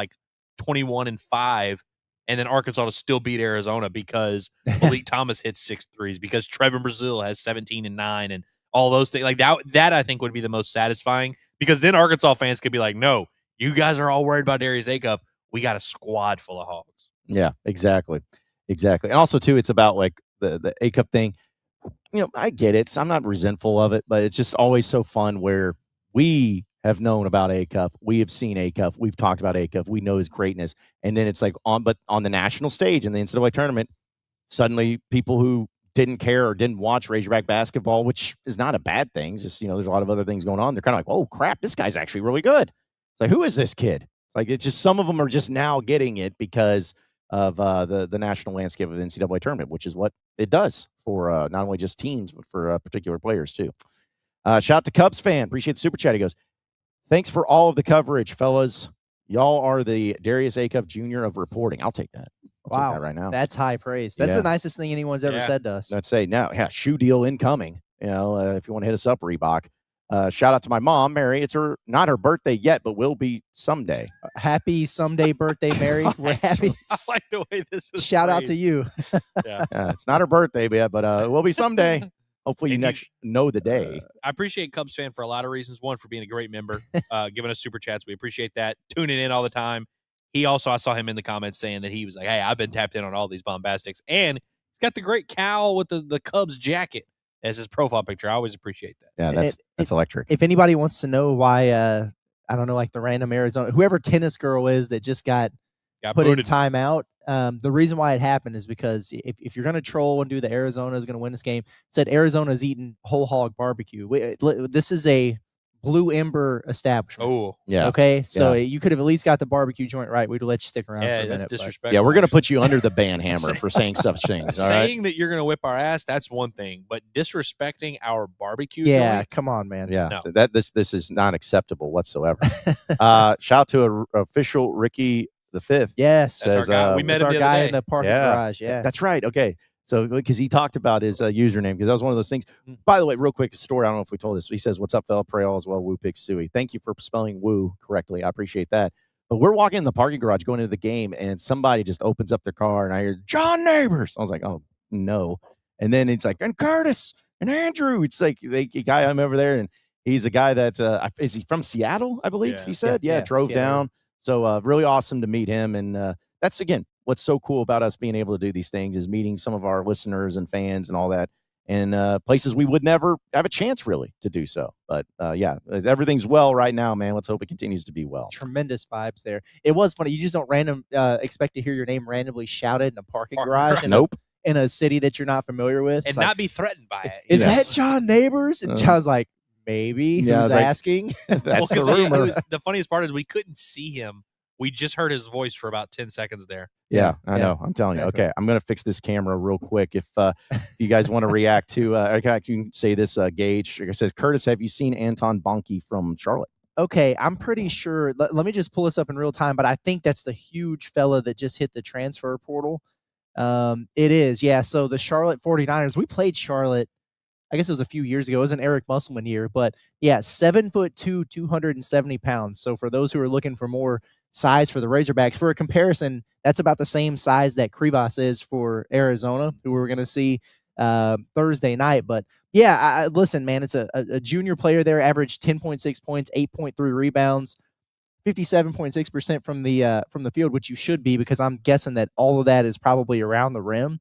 21-5, and then Arkansas to still beat Arizona because Malik Thomas hits 6 threes, because Trevor Brazile has 17-9, and all those things. That I think would be the most satisfying, because then Arkansas fans could be like, no, you guys are all worried about Darius Acuff. We got a squad full of Hogs. Yeah, exactly. Exactly. And also, too, it's about like the A-Cup thing. I get it. I'm not resentful of it, but it's just always so fun where we have known about A-Cup. We have seen A-Cup. We've talked about A-Cup. We know his greatness. And then it's like on the national stage in the NCAA tournament, suddenly people who didn't care or didn't watch Razorback basketball, which is not a bad thing. It's just, there's a lot of other things going on. They're kind of like, oh, crap, this guy's actually really good. It's like, who is this kid? It's like, it's just some of them are just now getting it because of the national landscape of the NCAA tournament, which is what it does for not only just teams, but for particular players, too. Shout out to Cubs fan. Appreciate the super chat. He goes, thanks for all of the coverage, fellas. Y'all are the Darius Acuff Jr. of reporting. I'll take that. I'll take that right now. That's high praise. That's the nicest thing anyone's ever said to us. I'd say now, shoe deal incoming. If you want to hit us up, Reebok. Shout out to my mom, Mary. It's not her birthday yet, but will be someday. Happy someday birthday, Mary. We're happy. I like the way this is. Shout out to you. Yeah, it's not her birthday yet, but it will be someday. Hopefully, you know the day. I appreciate Cubs fan for a lot of reasons. One, for being a great member, giving us super chats. We appreciate that. Tuning in all the time. He also, I saw him in the comments saying that he was like, hey, I've been tapped in on all these bombastics. And he's got the great cowl with the Cubs jacket as his profile picture. I always appreciate that. Yeah, that's electric. If anybody wants to know why, I don't know, like the random Arizona, whoever tennis girl is that just got put in timeout, the reason why it happened is because if you're going to troll and do the Arizona is going to win this game, it said Arizona's eating whole hog barbecue. This is a Blue Ember establishment. Oh, yeah. Okay, so you could have at least got the barbecue joint right. We'd have let you stick around for a minute. That's disrespectful. Yeah, we're going to put you under the ban hammer for saying such things. All saying that you're going to whip our ass, that's one thing. But disrespecting our barbecue joint? Come on, man. Yeah, no. This is not acceptable whatsoever. Shout out to official Ricky the Fifth. Yes. Says, we met him our the guy other day. in the parking garage. Yeah. That's right. Okay. So, because he talked about his username, because that was one of those things. By the way, real quick story. I don't know if we told this. He says, "What's up, fella? Pray all is well. Woo Pig Suey." Thank you for spelling "woo" correctly. I appreciate that. But we're walking in the parking garage going into the game, and somebody just opens up their car, and I hear John Neighbors. I was like, "Oh no!" And then it's like, and Curtis and Andrew. It's like a guy I'm over there, and he's a guy that is he from Seattle? I believe he said. Yeah, drove Seattle down. So really awesome to meet him, and that's again. What's so cool about us being able to do these things is meeting some of our listeners and fans and all that, and places we would never have a chance really to do so. But everything's well right now, man. Let's hope it continues to be well. Tremendous vibes there. It was funny. You just don't expect to hear your name randomly shouted in a parking garage. Nope. In a city that you're not familiar with. And not be threatened by it. Is that John Neighbors? And John's like, maybe. Who's asking? That's the rumor. The funniest part is we couldn't see him. We just heard his voice for about 10 seconds there. Yeah, I know. I'm telling you. Okay, I'm going to fix this camera real quick. If you guys want to react to, I can say this, Gage. Like I says, Curtis, have you seen Anton Bonke from Charlotte? Okay, I'm pretty sure. Let me just pull this up in real time, but I think that's the huge fella that just hit the transfer portal. It is, yeah. So the Charlotte 49ers, we played Charlotte, I guess it was a few years ago. It was an Eric Musselman year, but yeah, 7'2", 270 pounds. So for those who are looking for more size for the Razorbacks, for a comparison, that's about the same size that Krivas is for Arizona, who we're going to see Thursday night. But yeah, listen, man, it's a junior player there, averaged 10.6 points, 8.3 rebounds, 57.6% from the field, which you should be, because I'm guessing that all of that is probably around the rim.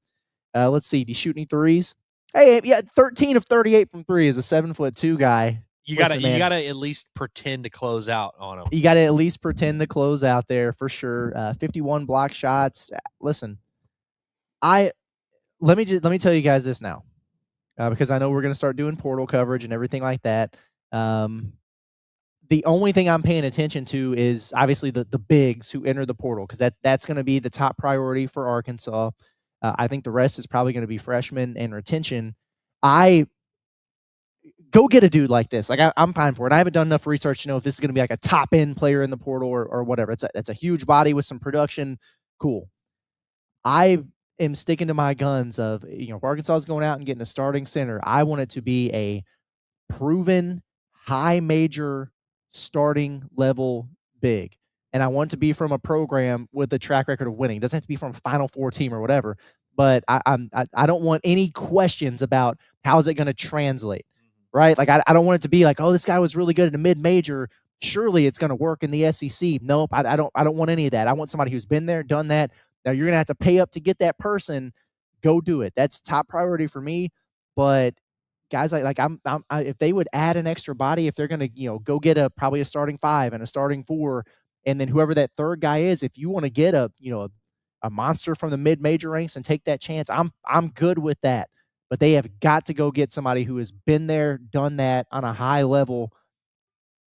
Let's see, do you shoot any threes? Hey, yeah, 13 of 38 from three as a 7'2" guy. You gotta at least pretend to close out on him. You gotta at least pretend to close out there for sure. 51 block shots. Listen, let me tell you guys this now, because I know we're gonna start doing portal coverage and everything like that. The only thing I'm paying attention to is obviously the bigs who enter the portal, because that's going to be the top priority for Arkansas. I think the rest is probably going to be freshmen and retention. Go get a dude like this. Like I'm fine for it. I haven't done enough research to know if this is going to be like a top end player in the portal or whatever. It's a huge body with some production. Cool. I am sticking to my guns of, if Arkansas is going out and getting a starting center, I want it to be a proven high major starting level big. And I want it to be from a program with a track record of winning. It doesn't have to be from a Final Four team or whatever. But I don't want any questions about how is it going to translate. Right? Like, I don't want it to be like, oh, this guy was really good at a mid-major. Surely it's going to work in the SEC. Nope, I don't want any of that. I want somebody who's been there, done that, Now you're going to have to pay up to get that person. Go do it. That's top priority for me. But guys if they would add an extra body, if they're going to, go get probably a starting 5 and a starting 4, and then whoever that third guy is, if you want to get a monster from the mid-major ranks and take that chance, I'm good with that. But they have got to go get somebody who has been there, done that on a high level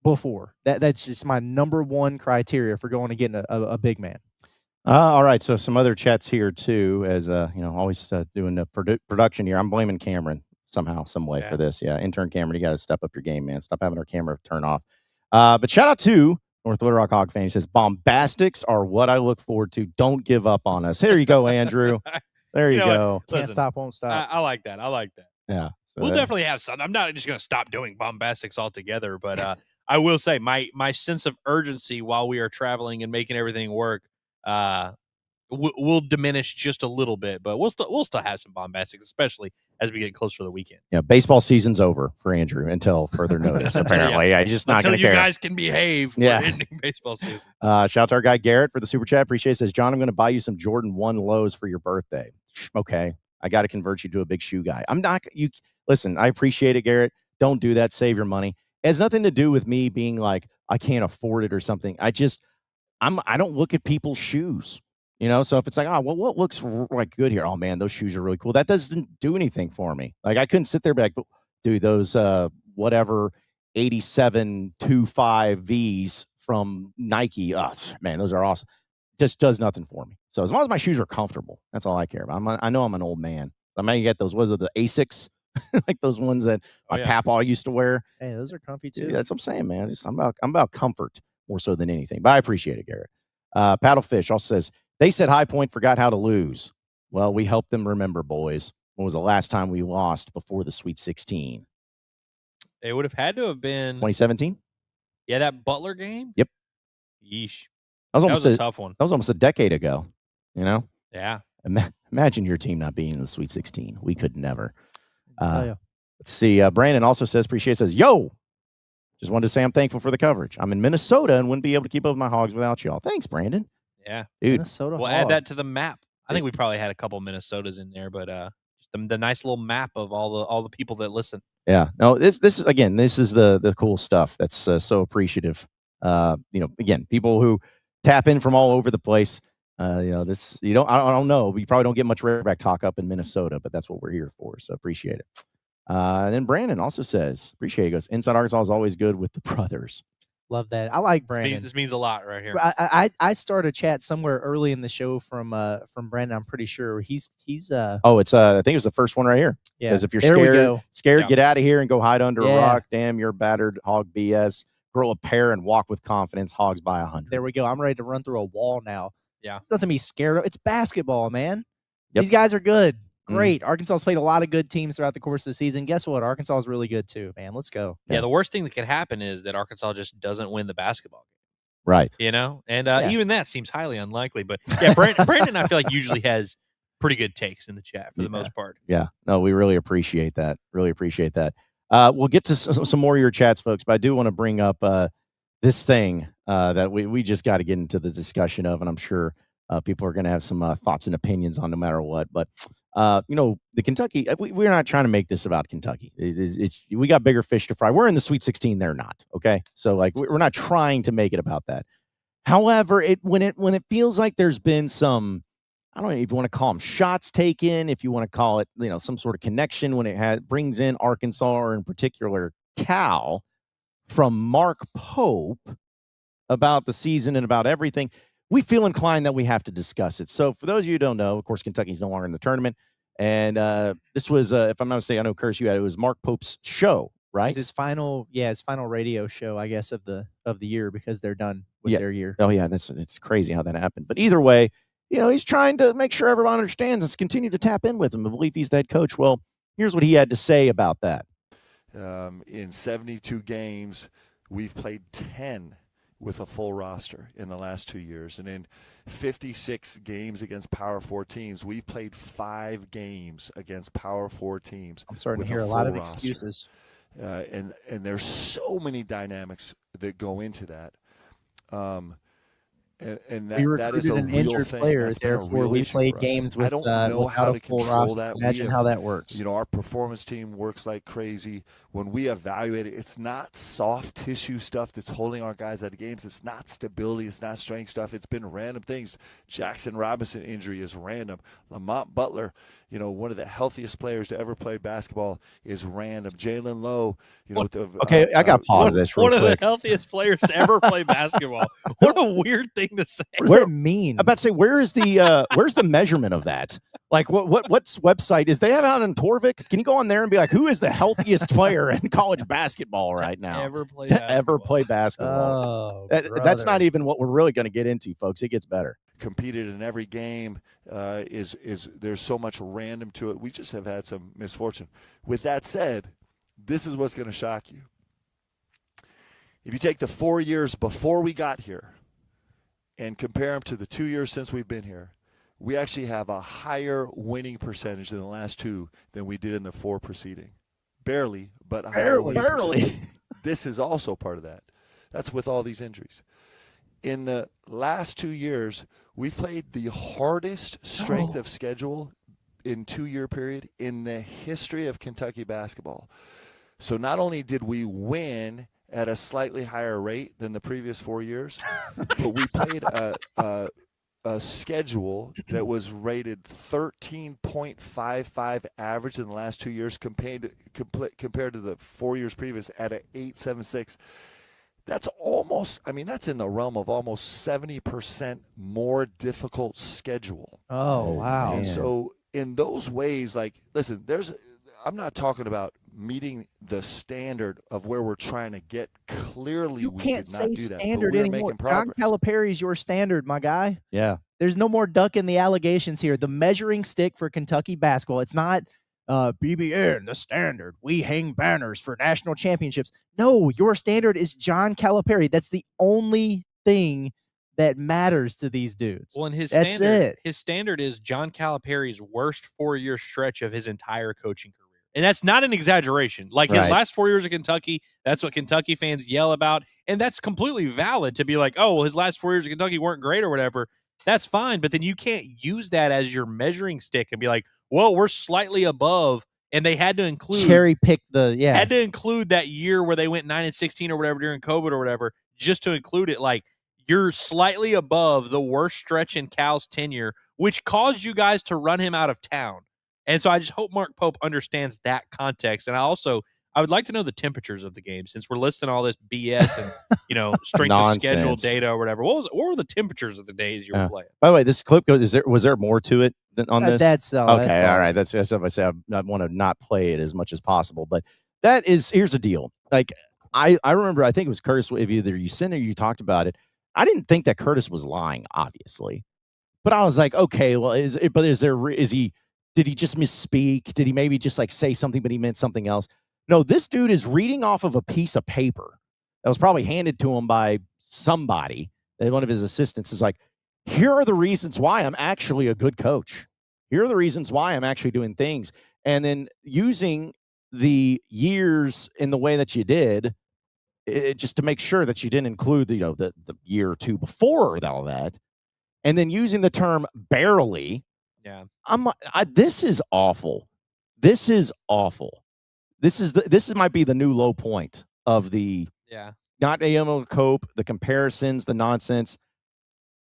before. That's just my number one criteria for going and getting a big man. All right, so some other chats here too, as always doing the production here. I'm blaming Cameron somehow, some way for this. Yeah, intern Cameron, you got to step up your game, man. Stop having our camera turn off. But shout out to North Little Rock Hog fan. He says, bombastics are what I look forward to. Don't give up on us. Here you go, Andrew. There you go. Can't stop, won't stop. I like that. Yeah. So we'll definitely have some. I'm not just going to stop doing bombastics altogether, but I will say my sense of urgency while we are traveling and making everything work will diminish just a little bit, but we'll still have some bombastics, especially as we get closer to the weekend. Yeah, baseball season's over for Andrew until further notice. Apparently, I just not going to care. Until you guys can behave. Yeah. Ending baseball season. Shout out to our guy Garrett for the super chat. Appreciate it. Says, John, I'm going to buy you some Jordan 1 lows for your birthday. Okay, I got to convert you to a big shoe guy. I'm not. You listen. I appreciate it, Garrett. Don't do that. Save your money. It has nothing to do with me being like I can't afford it or something. I don't look at people's shoes. So if it's like, what looks like good here? Oh man, those shoes are really cool. That doesn't do anything for me. Like I couldn't sit there and be like, dude, those whatever 87.25 Vs from Nike. Oh man, those are awesome. Just does nothing for me. So as long as my shoes are comfortable, that's all I care about. I know I'm an old man. I might get those. Was it the Asics? Like those ones that my papa used to wear. Hey, those are comfy too. Yeah, that's what I'm saying, man. I'm about comfort more so than anything. But I appreciate it, Garrett. Paddlefish also says, they said High Point forgot how to lose. Well, we helped them remember, boys. When was the last time we lost before the Sweet 16? It would have had to have been 2017. Yeah, that Butler game. Yep. Yeesh. That was a tough one. That was almost a decade ago. Yeah. Imagine your team not being in the Sweet 16. We could never. Let's see. Brandon also says, yo, just wanted to say I'm thankful for the coverage. I'm in Minnesota and wouldn't be able to keep up with my hogs without y'all. Thanks, Brandon. Yeah, dude. Minnesota. We'll add that to the map. I think we probably had a couple Minnesotas in there, but just the nice little map of all the people that listen. Yeah. No, this is the cool stuff. That's so appreciative. Again, people who tap in from all over the place. I don't know. We probably don't get much Razorback talk up in Minnesota, but that's what we're here for. So appreciate it. And then Brandon also says, appreciate it. He goes, Inside Arkansas is always good with the brothers. Love that. I like Brandon. This means a lot right here. I started a chat somewhere early in the show from Brandon. I'm pretty sure he's it's I think it was the first one right here. Yeah. It says if you're scared, Yeah. get out of here and go hide under a rock. Damn, you're battered hog BS. Grow a pair and walk with confidence. Hogs by 100. There we go. I'm ready to run through a wall now. Yeah. It's nothing to be scared of. It's basketball, man. Yep. These guys are good. Great. Arkansas's played a lot of good teams throughout the course of the season. Guess what? Arkansas is really good too, man. Let's go. Yeah, the worst thing that could happen is that Arkansas just doesn't win the basketball game. Right. And even that seems highly unlikely. But yeah, Brandon, I feel like usually has pretty good takes in the chat for the most part. Yeah. No, we really appreciate that. Really appreciate that. We'll get to some more of your chats, folks, but I do want to bring up this thing that we just got to get into the discussion of, and I'm sure people are going to have some thoughts and opinions on no matter what. But the Kentucky, we're not trying to make this about Kentucky. We got bigger fish to fry. We're in the Sweet 16. They're not. Okay. So we're not trying to make it about that. However, when it feels like there's been some, I don't know if you want to call them shots taken, if you want to call it, some sort of connection when it brings in Arkansas or in particular Cal from Mark Pope about the season and about everything, we feel inclined that we have to discuss it. So for those of you who don't know, of course, Kentucky's no longer in the tournament. And this was, if I'm not mistaken, I know, Curse, it was Mark Pope's show, right? It's his final radio show, I guess, of the year, because they're done with their year. Oh yeah, it's crazy how that happened. But either way, he's trying to make sure everyone understands and continue to tap in with him and believe he's the head coach. Well, here's what he had to say about that. In 72 games, we've played 10 with a full roster in the last 2 years. And in 56 games against Power 4 teams, we've played 5 games against Power 4 teams. I'm starting to hear a lot of excuses. And there's so many dynamics that go into that. And We that is recruited a an real injured thing. player, That's been a therefore real we issue played for us. games I with don't know without how a to full control roster. that. Imagine how that works. Our performance team works like crazy. When we evaluate it, it's not soft tissue stuff that's holding our guys out of games. It's not stability. It's not strength stuff. It's been random things. Jackson Robinson injury is random. Lamont Butler, one of the healthiest players to ever play basketball, is random. Jalen Lowe, Okay, I got to pause this real One of quick. the healthiest players to ever play basketball. What a weird thing to say. What does that mean? I'm about to say, where's the measurement of that? Like, what's website is they have out in Torvik? Can you go on there and be like, who is the healthiest player in college basketball right now? Ever play to basketball. ever play basketball? Oh, That's not even what we're really going to get into, folks. It gets better. Competed in every game. Is there's so much random to it. We just have had some misfortune. With that said, this is what's going to shock you. If you take the 4 years before we got here and compare them to the 2 years since we've been here, we actually have a higher winning percentage in the last two than we did in the 4 preceding. Barely, but higher winning percentage. This is also part of that. That's with all these injuries. In the last 2 years, we've played the hardest strength of schedule in 2-year period in the history of Kentucky basketball. So not only did we win at a slightly higher rate than the previous 4 years, but we played a schedule that was rated 13.55 average in the last 2 years compared to the 4 years previous at an 8.76. That's that's in the realm of almost 70% more difficult schedule. Oh, wow. And so in those ways, listen, I'm not talking about meeting the standard of where we're trying to get. Clearly, you we can't did not say do that, standard but we're anymore. making John progress. Calipari's your standard, my guy. Yeah. There's no more ducking the allegations here. The measuring stick for Kentucky basketball, it's not BBN, the standard. We hang banners for national championships. No, your standard is John Calipari. That's the only thing that matters to these dudes. Well, and his standard is John Calipari's worst 4-year stretch of his entire coaching career. And that's not an exaggeration. Like his last 4 years at Kentucky, that's what Kentucky fans yell about. And that's completely valid to be like, oh, well, his last 4 years at Kentucky weren't great or whatever. That's fine. But then you can't use that as your measuring stick and be like, well, we're slightly above. And they had to include cherry pick had to include that year where they went 9-16 or whatever during COVID or whatever, just to include it. Like, you're slightly above the worst stretch in Cal's tenure, which caused you guys to run him out of town. And so I just hope Mark Pope understands that context. And I would like to know the temperatures of the game since we're listing all this BS and, strength of schedule data or whatever. What were the temperatures of the days you were playing? By the way, this clip was there more to it on this? That's okay. That's all right. That's if I say I want to not play it as much as possible, but here's the deal. Like I remember, I think it was Curtis. If either you sent it or you talked about it, I didn't think that Curtis was lying, obviously, but I was like, okay, well, did he just misspeak? Did he maybe just say something, but he meant something else? No, this dude is reading off of a piece of paper that was probably handed to him by somebody. One of his assistants is like, here are the reasons why I'm actually a good coach. Here are the reasons why I'm actually doing things. And then using the years in the way that you did, just to make sure that you didn't include the year or two before all that. And then using the term barely. Yeah. This is awful. This is awful. This might be the new low point of the not able to cope, the comparisons, the nonsense.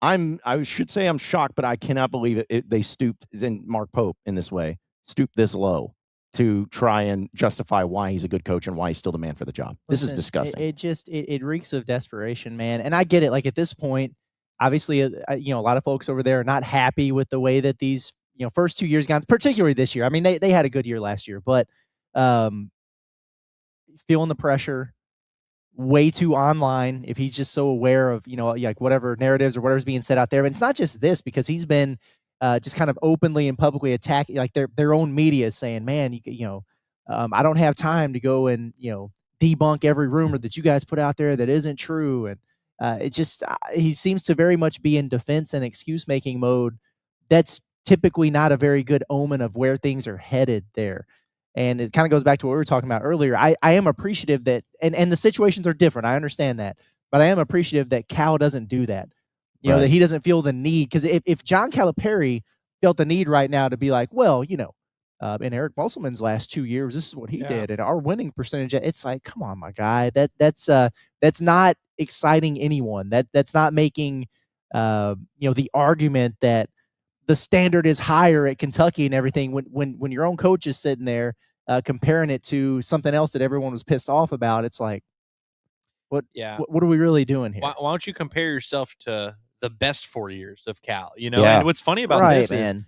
I should say I'm shocked, but I cannot believe it. They stooped, in Mark Pope in this way, stooped this low to try and justify why he's a good coach and why he's still the man for the job. This is disgusting. It reeks of desperation, man. And I get it. Like at this point, obviously, a lot of folks over there are not happy with the way that these first 2 years gone, particularly this year. I mean, they had a good year last year, but feeling the pressure way too online. If he's just so aware of whatever narratives or whatever's being said out there, but it's not just this, because he's been just kind of openly and publicly attacking their own media, saying, man, I don't have time to go and debunk every rumor that you guys put out there that isn't true. And he seems to very much be in defense and excuse making mode. That's typically not a very good omen of where things are headed there. And it kind of goes back to what we were talking about earlier. I am appreciative that, and the situations are different. I understand that, but I am appreciative that Cal doesn't do that. You know, Right. that he doesn't feel the need. Because if John Calipari felt the need right now to be like, well, in Eric Musselman's last 2 years, this is what he did, and our winning percentage. It's like, come on, my guy. That's not exciting anyone. That's not making the argument that the standard is higher at Kentucky and everything. When your own coach is sitting there comparing it to something else that everyone was pissed off about, it's like, what are we really doing here? Why don't you compare yourself to the best 4 years of Cal? Yeah. And what's funny about Right, this is, man.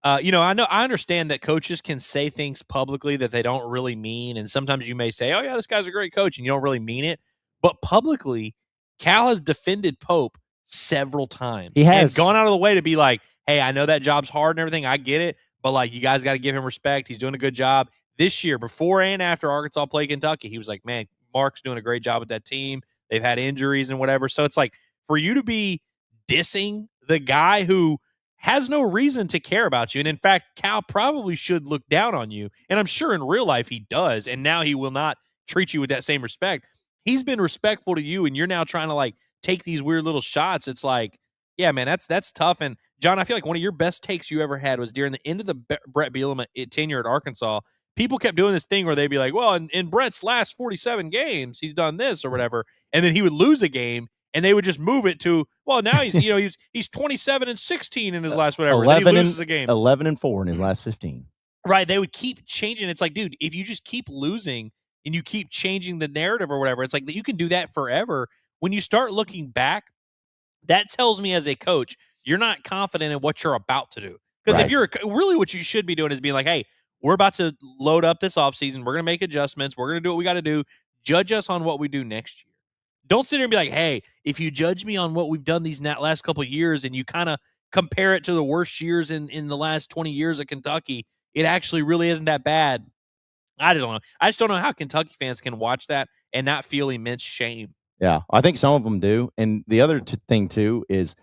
I understand that coaches can say things publicly that they don't really mean, and sometimes you may say, "Oh yeah, this guy's a great coach," and you don't really mean it. But publicly, Cal has defended Pope several times. He has. And gone out of the way to be like, "Hey, I know that job's hard and everything. I get it, but like, you guys got to give him respect. He's doing a good job." This year, before and after Arkansas played Kentucky, he was like, "Man, Mark's doing a great job with that team. They've had injuries and whatever." So it's like, for you to be dissing the guy who has no reason to care about you. And in fact, Cal probably should look down on you. And I'm sure in real life he does. And now he will not treat you with that same respect. He's been respectful to you, and you're now trying to like take these weird little shots. It's like, yeah, man, that's tough. And John, I feel like one of your best takes you ever had was during the end of the Brett Bielema tenure at Arkansas. People kept doing this thing where they'd be like, well, in Brett's last 47 games, he's done this or whatever. And then he would lose a game, and they would just move it to, well, now he's he's 27-16 in his last whatever. 11 then he loses a game. 11-4 in his last 15. Right. They would keep changing. It's like, dude, if you just keep losing and you keep changing the narrative or whatever, it's like you can do that forever. When you start looking back, that tells me as a coach, you're not confident in what you're about to do. Because if you're really, what you should be doing is being like, hey, we're about to load up this offseason. We're going to make adjustments. We're going to do what we got to do. Judge us on what we do next year. Don't sit there and be like, hey, if you judge me on what we've done these last couple of years and you kind of compare it to the worst years in the last 20 years at Kentucky, it actually really isn't that bad. I don't know. I just don't know how Kentucky fans can watch that and not feel immense shame. Yeah, I think some of them do. And the other thing, too, is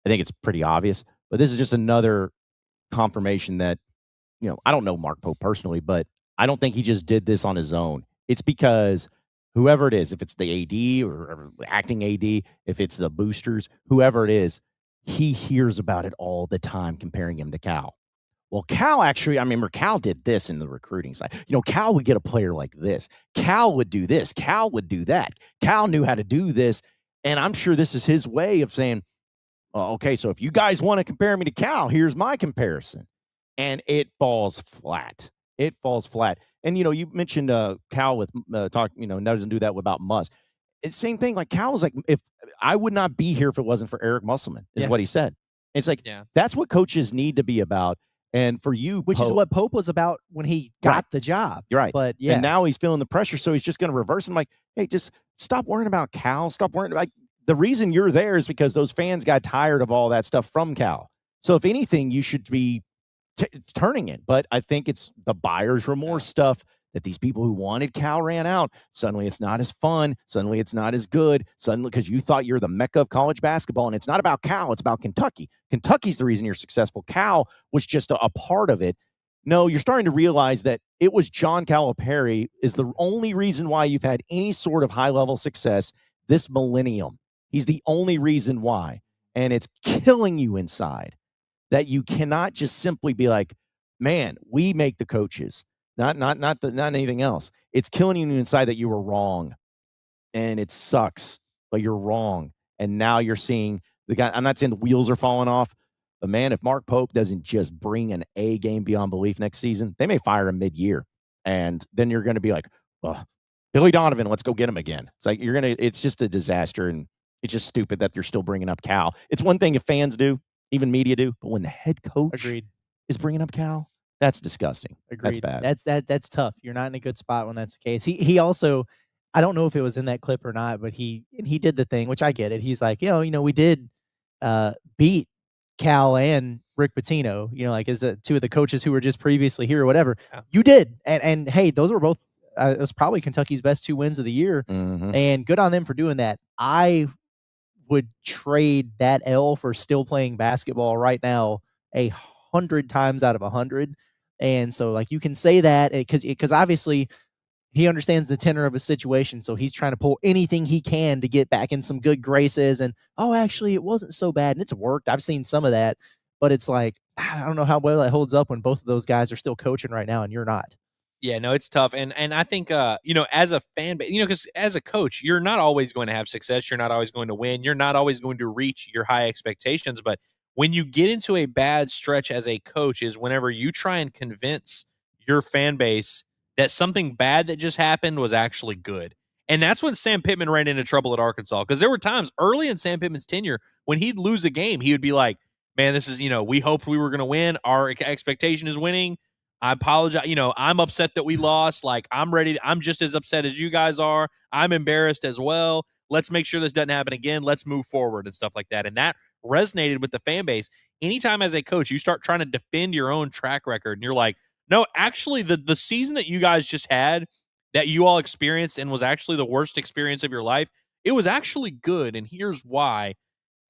I think it's pretty obvious, but this is just another confirmation that, I don't know Mark Pope personally, but I don't think he just did this on his own. It's because whoever it is, if it's the AD or acting AD, if it's the boosters, whoever it is, he hears about it all the time, comparing him to Cal. Well, Cal actually, I remember Cal did this in the recruiting side. Cal would get a player like this. Cal would do this. Cal would do that. Cal knew how to do this. And I'm sure this is his way of saying, okay, so if you guys want to compare me to Cal, here's my comparison. And it falls flat. It falls flat. And, you mentioned Cal with doesn't do that without Muss. It's the same thing. Like Cal was like, if I would not be here if it wasn't for Eric Musselman, is what he said. It's like, that's what coaches need to be about. And for you, which is what Pope was about when he got the job. You're right. But yeah. And now he's feeling the pressure. So he's just going to reverse. I'm like, hey, just stop worrying about Cal. Stop worrying about the reason you're there is because those fans got tired of all that stuff from Cal. So if anything, you should be turning it. But I think it's the buyer's remorse stuff that these people who wanted Cal ran out. Suddenly it's not as fun. Suddenly it's not as good. Suddenly, because you thought you're the mecca of college basketball. And it's not about Cal. It's about Kentucky. Kentucky's the reason you're successful. Cal was just a part of it. No, you're starting to realize that it was John Calipari is the only reason why you've had any sort of high-level success this millennium. He's the only reason why. And it's killing you inside that you cannot just simply be like, man, we make the coaches. Not anything else. It's killing you inside that you were wrong. And it sucks, but you're wrong. And now you're seeing the guy. I'm not saying the wheels are falling off, but man, if Mark Pope doesn't just bring an A game beyond belief next season, they may fire him mid-year. And then you're going to be like, well, Billy Donovan, let's go get him again. It's like it's just a disaster. And it's just stupid that you're still bringing up Cal. It's one thing if fans do, even media do, but when the head coach is bringing up Cal, that's disgusting. Agreed. That's bad. That's tough. You're not in a good spot when that's the case. He also, I don't know if it was in that clip or not, but he did the thing, which I get it. He's like, we did beat Cal and Rick Pitino, like as two of the coaches who were just previously here or whatever. Yeah. You did, and hey, those were both. It was probably Kentucky's best 2 wins of the year, and good on them for doing that. I would trade that L for still playing basketball right now 100 times out of 100. And so, like, you can say that because obviously he understands the tenor of a situation, so he's trying to pull anything he can to get back in some good graces. And actually, it wasn't so bad, and it's worked. I've seen some of that, but it's like I don't know how well that holds up when both of those guys are still coaching right now, and you're not. Yeah, no, it's tough, and I think as a fan base, because as a coach, you're not always going to have success. You're not always going to win. You're not always going to reach your high expectations. But when you get into a bad stretch as a coach, is whenever you try and convince your fan base that something bad that just happened was actually good. And that's when Sam Pittman ran into trouble at Arkansas, because there were times early in Sam Pittman's tenure when he'd lose a game, he would be like, man, this is, we hoped we were going to win. Our expectation is winning. I apologize. I'm upset that we lost. Like, I'm ready. I'm just as upset as you guys are. I'm embarrassed as well. Let's make sure this doesn't happen again. Let's move forward and stuff like that. And that resonated with the fan base. Anytime as a coach, you start trying to defend your own track record and you're like, no, actually the season that you guys just had that you all experienced and was actually the worst experience of your life, it was actually good. And here's why.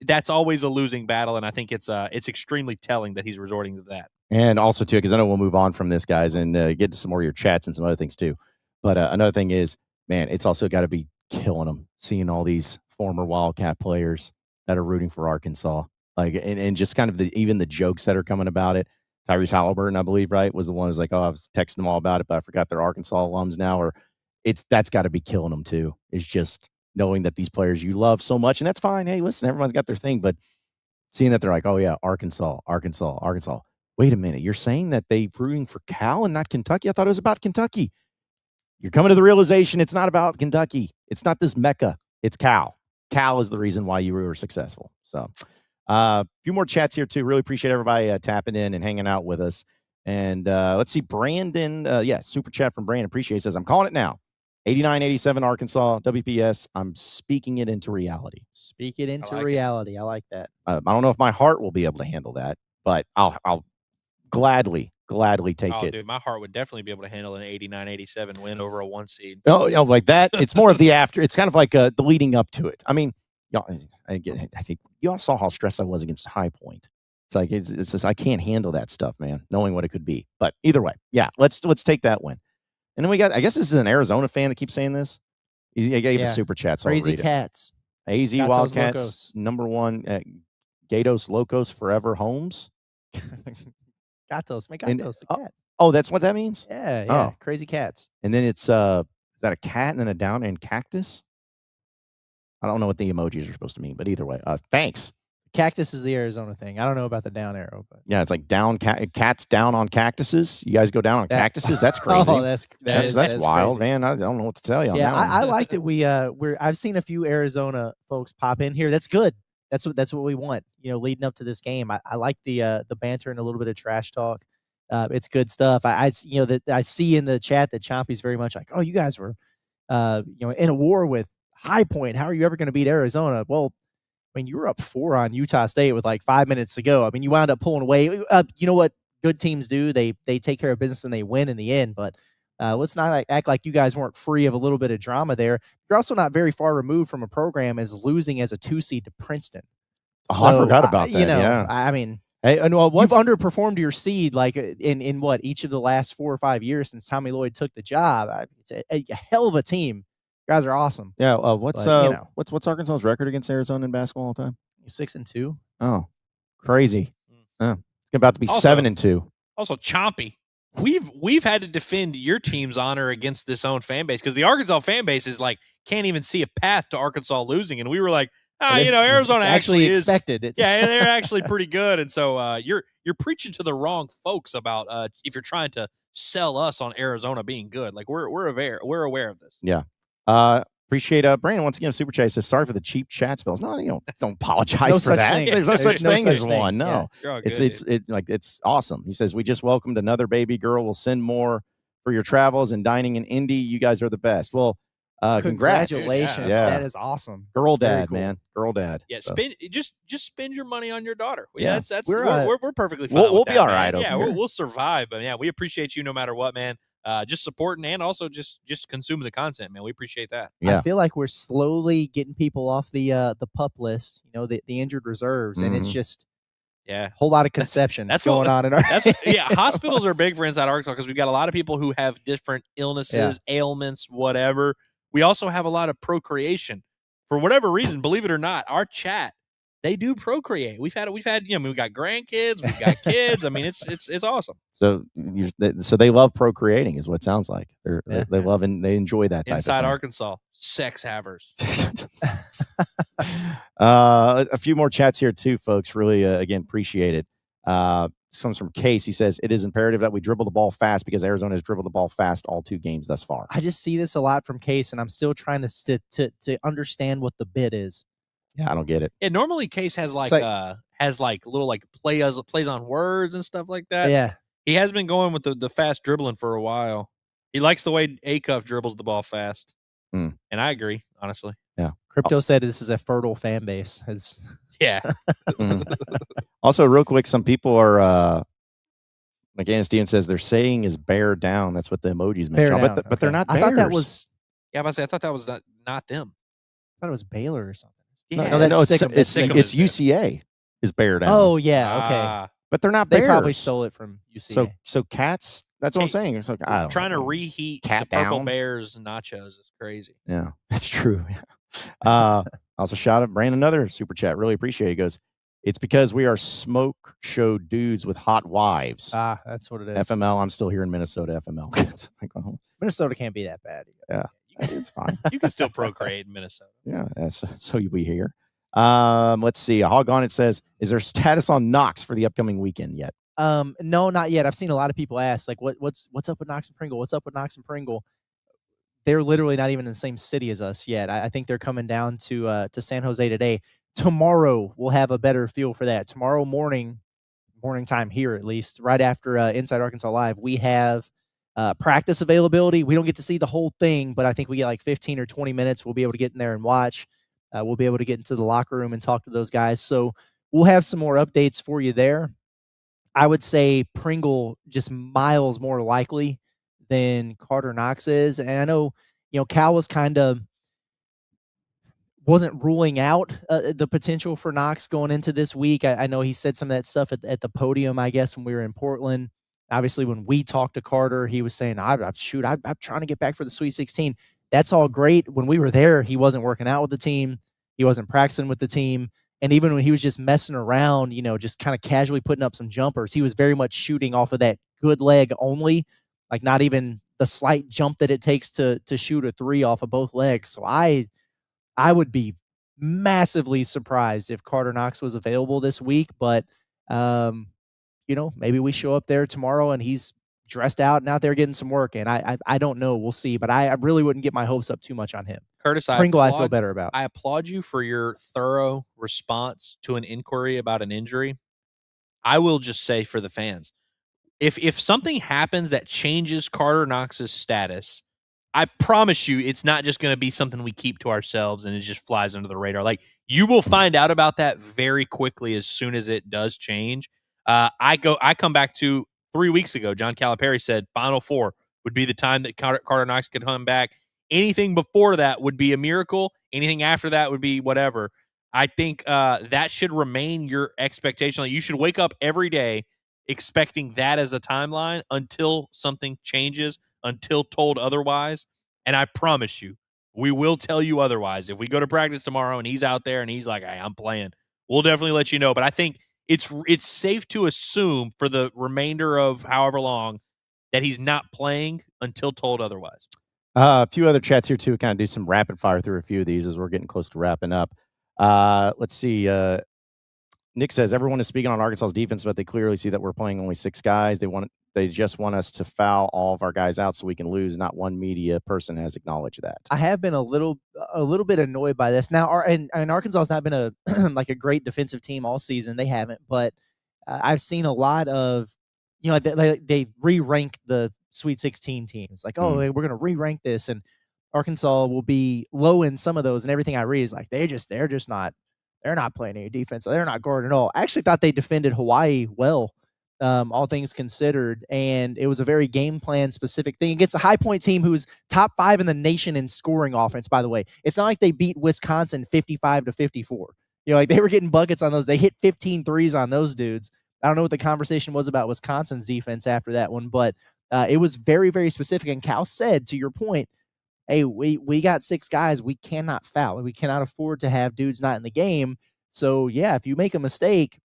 That's always a losing battle. And I think it's extremely telling that he's resorting to that. And also, too, because I know we'll move on from this, guys, and get to some more of your chats and some other things, too. But another thing is, man, it's also got to be killing them seeing all these former Wildcat players that are rooting for Arkansas. Like, and just kind of even the jokes that are coming about it. Tyrese Halliburton, I believe, right, was the one who's like, I was texting them all about it, but I forgot they're Arkansas alums now. Or that's got to be killing them, too. It's just knowing that these players you love so much. And that's fine. Hey, listen, everyone's got their thing. But seeing that they're like, oh, yeah, Arkansas. Wait a minute. You're saying that they rooting for Cal and not Kentucky? I thought it was about Kentucky. You're coming to the realization it's not about Kentucky. It's not this Mecca. It's Cal. Cal is the reason why you were successful. So a few more chats here, too. Really appreciate everybody tapping in and hanging out with us. And let's see. Brandon, super chat from Brandon. Appreciate it. Says, I'm calling it now. 89-87 Arkansas, WPS. I'm speaking it into reality. Speak it into reality. I like that. I don't know if my heart will be able to handle that, but I'll gladly take it. Dude, my heart would definitely be able to handle an 89-87 win over a 1 seed. No, like that. It's more of the after. It's kind of like the leading up to it. I mean, y'all, I think you all saw how stressed I was against High Point. It's like it's just I can't handle that stuff, man. Knowing what it could be, but either way, yeah. Let's take that win. And then we got. I guess this is an Arizona fan that keeps saying this. He gave a super chat. So Crazy Cats. AZ Gatos Wildcats Locos. #1 Gatos Locos Forever Homes. Gatos, make Gatos the cat. Oh, that's what that means? Yeah. Oh. Crazy Cats. And then it's is that a cat and then a down and cactus? I don't know what the emojis are supposed to mean, but either way, thanks. Cactus is the Arizona thing. I don't know about the down arrow, but yeah, it's like cats down on cactuses. You guys go down on cactuses? That's crazy. Oh, that's wild, crazy. man. I don't know what to tell you. Yeah, on that I like that I've seen a few Arizona folks pop in here. That's good. That's what we want. Leading up to this game, I like the banter and a little bit of trash talk. It's good stuff. I see in the chat that Chompy's very much like, oh, you guys were, in a war with High Point. How are you ever going to beat Arizona? Well, I mean, you were up 4 on Utah State with like 5 minutes to go. I mean, you wound up pulling away. You know what good teams do? They take care of business and they win in the end. But let's not act like you guys weren't free of a little bit of drama there. You're also not very far removed from a program as losing as a 2 seed to Princeton. Oh, I forgot about that. Yeah. I mean, hey, you've underperformed your seed like in what each of the last 4 or 5 years since Tommy Lloyd took the job. It's a hell of a team. You guys are awesome. Yeah. What's Arkansas's record against Arizona in basketball all the time? 6-2. Oh, crazy. It's about to be 7-2. Also, Chompy. We've had to defend your team's honor against this own fan base because the Arkansas fan base is like can't even see a path to Arkansas losing, and we were like, Arizona actually is expected. They're actually pretty good, and so you're preaching to the wrong folks about if you're trying to sell us on Arizona being good. Like we're aware of this. Yeah. Appreciate Brandon once again. Super chat says sorry for the cheap chat spells. No, don't apologize for that. There's no such thing as one. No, yeah. It's awesome. He says we just welcomed another baby girl. We'll send more for your travels and dining in Indy. You guys are the best. Well, congrats. Congratulations. Yeah. That is awesome. Girl dad, cool. Man. Girl dad. Yeah, so. just spend your money on your daughter. Yeah, we're perfectly fine. We'll be all man. right. Yeah, we'll survive. But yeah, we appreciate you no matter what, man. Just supporting and also just consuming the content, man. We appreciate that. Yeah. I feel like we're slowly getting people off the pup list, the injured reserves, and it's just Yeah. Whole lot of conception that's going on in our hospitals are big for Inside Arkansas because we've got a lot of people who have different illnesses, ailments, whatever. We also have a lot of procreation. For whatever reason, believe it or not, our chat, they do procreate. We've had we got grandkids, we've got kids. I mean, it's awesome. So they love procreating is what it sounds like. They love and they enjoy that type Inside of thing. Arkansas, sex havers. A few more chats here too, folks. Really, again, appreciate it. This comes from Case. He says, it is imperative that we dribble the ball fast because Arizona has dribbled the ball fast all 2 games thus far. I just see this a lot from Case, and I'm still trying to understand what the bid is. Yeah, I don't get it. Yeah, normally Case has little plays on words and stuff like that. Yeah. He has been going with the fast dribbling for a while. He likes the way Acuff dribbles the ball fast. And I agree, honestly. Yeah. Crypto said this is a fertile fan base. Yeah. Also, real quick, some people are like Anna Steven says they're saying is bear down. That's what the emojis mention. But they're not bears. I thought that was I thought that was not them. I thought it was Baylor or something. Yeah. No, it's Sikkim. it's UCA is bear down. Oh yeah, okay. But they're not They bears. probably stole it from UCA. So cats. That's what I'm saying. It's like I don't trying know. to reheat Cat the Purple down. Bears nachos is crazy. Yeah, that's true. Also, shout out Brandon, another super chat. Really appreciate it. He goes, it's because we are smoke show dudes with hot wives. That's what it is. FML. I'm still here in Minnesota. FML. It's like, oh, Minnesota can't be that bad. yeah, it's fine. You can still procreate in Minnesota. Yeah, so you be here. Let's see. A hog on it says, is there status on Knox for the upcoming weekend yet? No, not yet. I've seen a lot of people ask, like, what's up with Knox and Pringle? What's up with Knox and Pringle? They're literally not even in the same city as us yet. I think they're coming down to San Jose today. Tomorrow we'll have a better feel for that. Tomorrow morning time here, at least, right after Inside Arkansas Live, we have practice availability. We don't get to see the whole thing, but I think we get like 15 or 20 minutes. We'll be able to get in there and watch. We'll be able to get into the locker room and talk to those guys. So we'll have some more updates for you there. I would say Pringle just miles more likely than Carter Knox is. And I know, Cal was wasn't ruling out the potential for Knox going into this week. I know he said some of that stuff at the podium, I guess, when we were in Portland. Obviously, when we talked to Carter, he was saying, I'm trying to get back for the Sweet 16. That's all great. When we were there, he wasn't working out with the team. He wasn't practicing with the team. And even when he was just messing around, just kind of casually putting up some jumpers, he was very much shooting off of that good leg only, like not even the slight jump that it takes to shoot a 3 off of both legs. So I would be massively surprised if Carter Knox was available this week. But, maybe we show up there tomorrow and he's dressed out and out there getting some work. And I don't know. We'll see. But I really wouldn't get my hopes up too much on him. Curtis, Pringle, I feel better about. I applaud you for your thorough response to an inquiry about an injury. I will just say for the fans, if something happens that changes Carter Knox's status, I promise you it's not just going to be something we keep to ourselves and it just flies under the radar. Like, you will find out about that very quickly as soon as it does change. I come back to 3 weeks ago, John Calipari said Final Four would be the time that Carter Knox could come back. Anything before that would be a miracle. Anything after that would be whatever. I think that should remain your expectation. Like, you should wake up every day expecting that as the timeline until something changes, until told otherwise. And I promise you, we will tell you otherwise. If we go to practice tomorrow and he's out there and he's like, hey, I'm playing, we'll definitely let you know. But I think it's safe to assume for the remainder of however long that he's not playing until told otherwise. A few other chats here, too. Kind of do some rapid fire through a few of these as we're getting close to wrapping up. Let's see. Nick says, everyone is speaking on Arkansas's defense, but they clearly see that we're playing only 6 guys. They just want us to foul all of our guys out so we can lose. Not one media person has acknowledged that. I have been a little bit annoyed by this. Now, and Arkansas has not been a great defensive team all season. They haven't, but I've seen a lot of, they re-rank the Sweet 16 teams. Like, we're going to re-rank this, and Arkansas will be low in some of those. And everything I read is like they're not playing any defense. They're not guarding at all. I actually thought they defended Hawaii well, all things considered, and it was a very game plan specific thing against a High Point team who's top 5 in the nation in scoring offense. By the way, it's not like they beat Wisconsin 55-54. Like they were getting buckets on those. They hit 15 threes on those dudes. I don't know what the conversation was about Wisconsin's defense after that one, but it was very, very specific. And Cal said, to your point, hey, we got 6 guys. We cannot foul. We cannot afford to have dudes not in the game. So, yeah, if you make a mistake,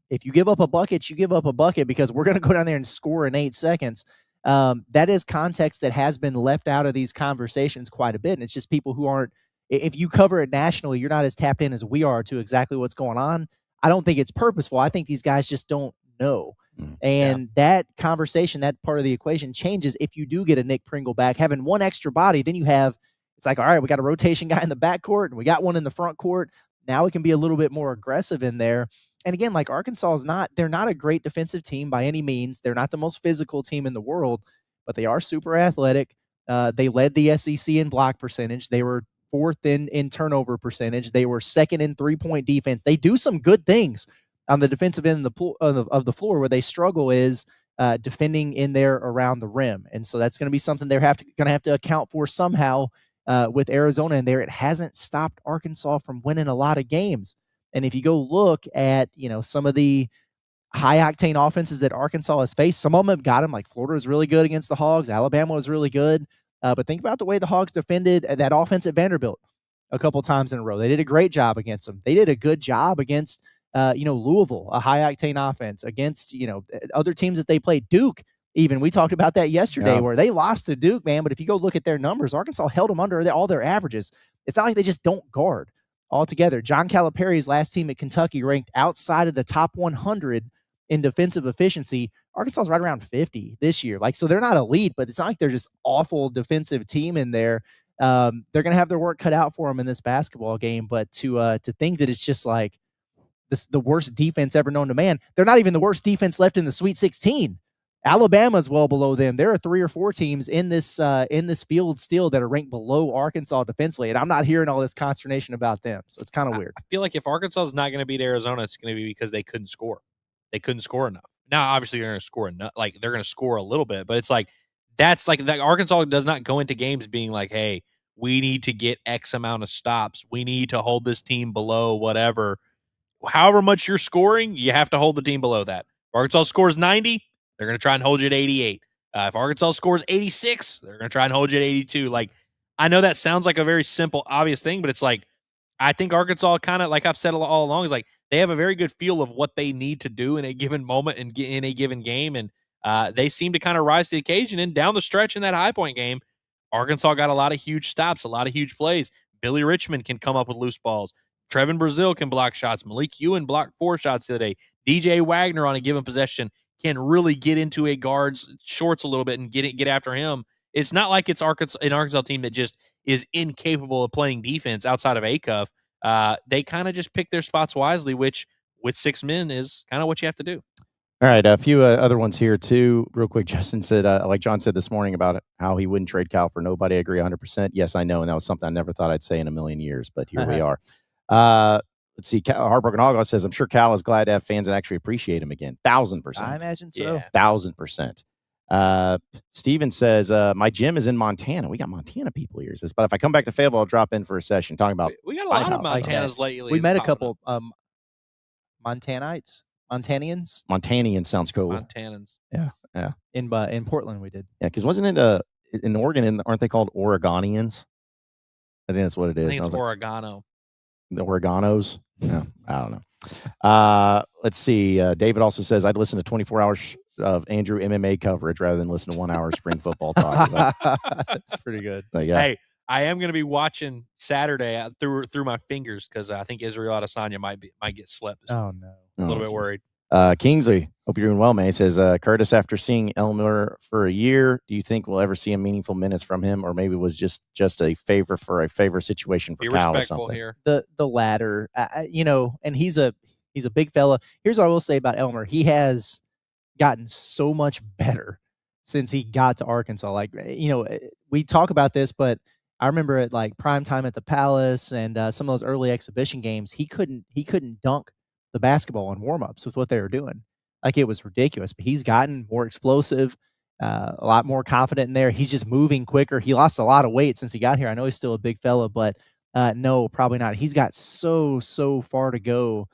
if you give up a bucket, you give up a bucket because we're going to go down there and score in 8 seconds. That is context that has been left out of these conversations quite a bit. And it's just people who aren't, if you cover it nationally, you're not as tapped in as we are to exactly what's going on. I don't think it's purposeful. I think these guys just don't know. And that conversation, that part of the equation changes if you do get a Nick Pringle back. Having one extra body, then you have, it's like, all right, we got a rotation guy in the backcourt and we got one in the front court. Now we can be a little bit more aggressive in there. And again, like Arkansas is not, they're not a great defensive team by any means. They're not the most physical team in the world, but they are super athletic. They led the SEC in block percentage. They were 4th in turnover percentage. They were 2nd in 3-point defense. They do some good things on the defensive end of the floor. Where they struggle is defending in there around the rim. And so that's going to be something they're going to have to account for somehow with Arizona in there. It hasn't stopped Arkansas from winning a lot of games. And if you go look at, some of the high-octane offenses that Arkansas has faced, some of them have got them. Like Florida was really good against the Hogs. Alabama was really good. But think about the way the Hogs defended that offense at Vanderbilt a couple times in a row. They did a great job against them. They did a good job against, Louisville, a high-octane offense, against, other teams that they played. Duke, even. We talked about that yesterday where they lost to Duke, man. But if you go look at their numbers, Arkansas held them under all their averages. It's not like they just don't guard altogether. John Calipari's last team at Kentucky ranked outside of the top 100 in defensive efficiency. Arkansas is right around 50 this year. So they're not elite, but it's not like they're just awful defensive team in there. They're going to have their work cut out for them in this basketball game. But to think that it's just like the worst defense ever known to man, they're not even the worst defense left in the Sweet 16. Alabama's well below them. There are 3 or 4 teams in this field still that are ranked below Arkansas defensively, and I'm not hearing all this consternation about them. So it's kind of weird. I feel like if Arkansas is not going to beat Arizona, it's going to be because they couldn't score. They couldn't score enough. Now, obviously, they're going to score enough. Like they're going to score a little bit, but it's like that's like that. Arkansas does not go into games being like, "Hey, we need to get X amount of stops. We need to hold this team below whatever." However much you're scoring, you have to hold the team below that. If Arkansas scores 90. They're going to try and hold you at 88. If Arkansas scores 86, they're going to try and hold you at 82. Like, I know that sounds like a very simple, obvious thing, but it's like, I think Arkansas kind of, like I've said all along, is like they have a very good feel of what they need to do in a given moment and in a given game. And they seem to kind of rise to the occasion. And down the stretch in that High Point game, Arkansas got a lot of huge stops, a lot of huge plays. Billy Richmond can come up with loose balls. Trevin Brazile can block shots. Malik Ewan blocked 4 shots the other day. DJ Wagner on a given possession can really get into a guard's shorts a little bit and get after him. It's not like it's an Arkansas team that just is incapable of playing defense outside of Acuff. They kind of just pick their spots wisely, which with 6 men is kind of what you have to do. All right, a few other ones here too. Real quick, Justin said, like John said this morning about how he wouldn't trade Cal for nobody. I agree 100%. Yes, I know, and that was something I never thought I'd say in a million years, but here we are. Let's see. Heartbroken Hog says, I'm sure Cal is glad to have fans that actually appreciate him again. 1,000%. I imagine so. Yeah. 1,000%. Steven says, my gym is in Montana. We got Montana people here. He says, but if I come back to Fayetteville, I'll drop in for a session talking about. We got a lot of Montanas lately. We met a couple Montanians. Sounds cool. Montanans. Yeah. In Portland, we did. Yeah, because wasn't it in Oregon? Aren't they called Oregonians? I think that's what it is. I think it's Oregano. The Oreganos. Yeah, I don't know. Let's see. David also says, I'd listen to 24 hours of Andrew MMA coverage rather than listen to 1 hour of spring football talk. That's pretty good. Yeah. Hey, I am going to be watching Saturday through my fingers because I think Israel Adesanya might get slept. Oh, no. A little bit worried. Kingsley, hope you're doing well, man. He says, Curtis, after seeing Elmer for a year, do you think we'll ever see a meaningful minutes from him, or maybe it was just a favor for a favor situation for Cal or something? Here. The latter, and he's a big fella. Here's what I will say about Elmer. He has gotten so much better since he got to Arkansas. Like, we talk about this, but I remember at like prime time at the Palace and some of those early exhibition games, he couldn't dunk the basketball in warm-ups with what they were doing. Like, it was ridiculous. But he's gotten more explosive, a lot more confident in there. He's just moving quicker. He lost a lot of weight since he got here. I know he's still a big fella, but No, probably not. He's got so far to go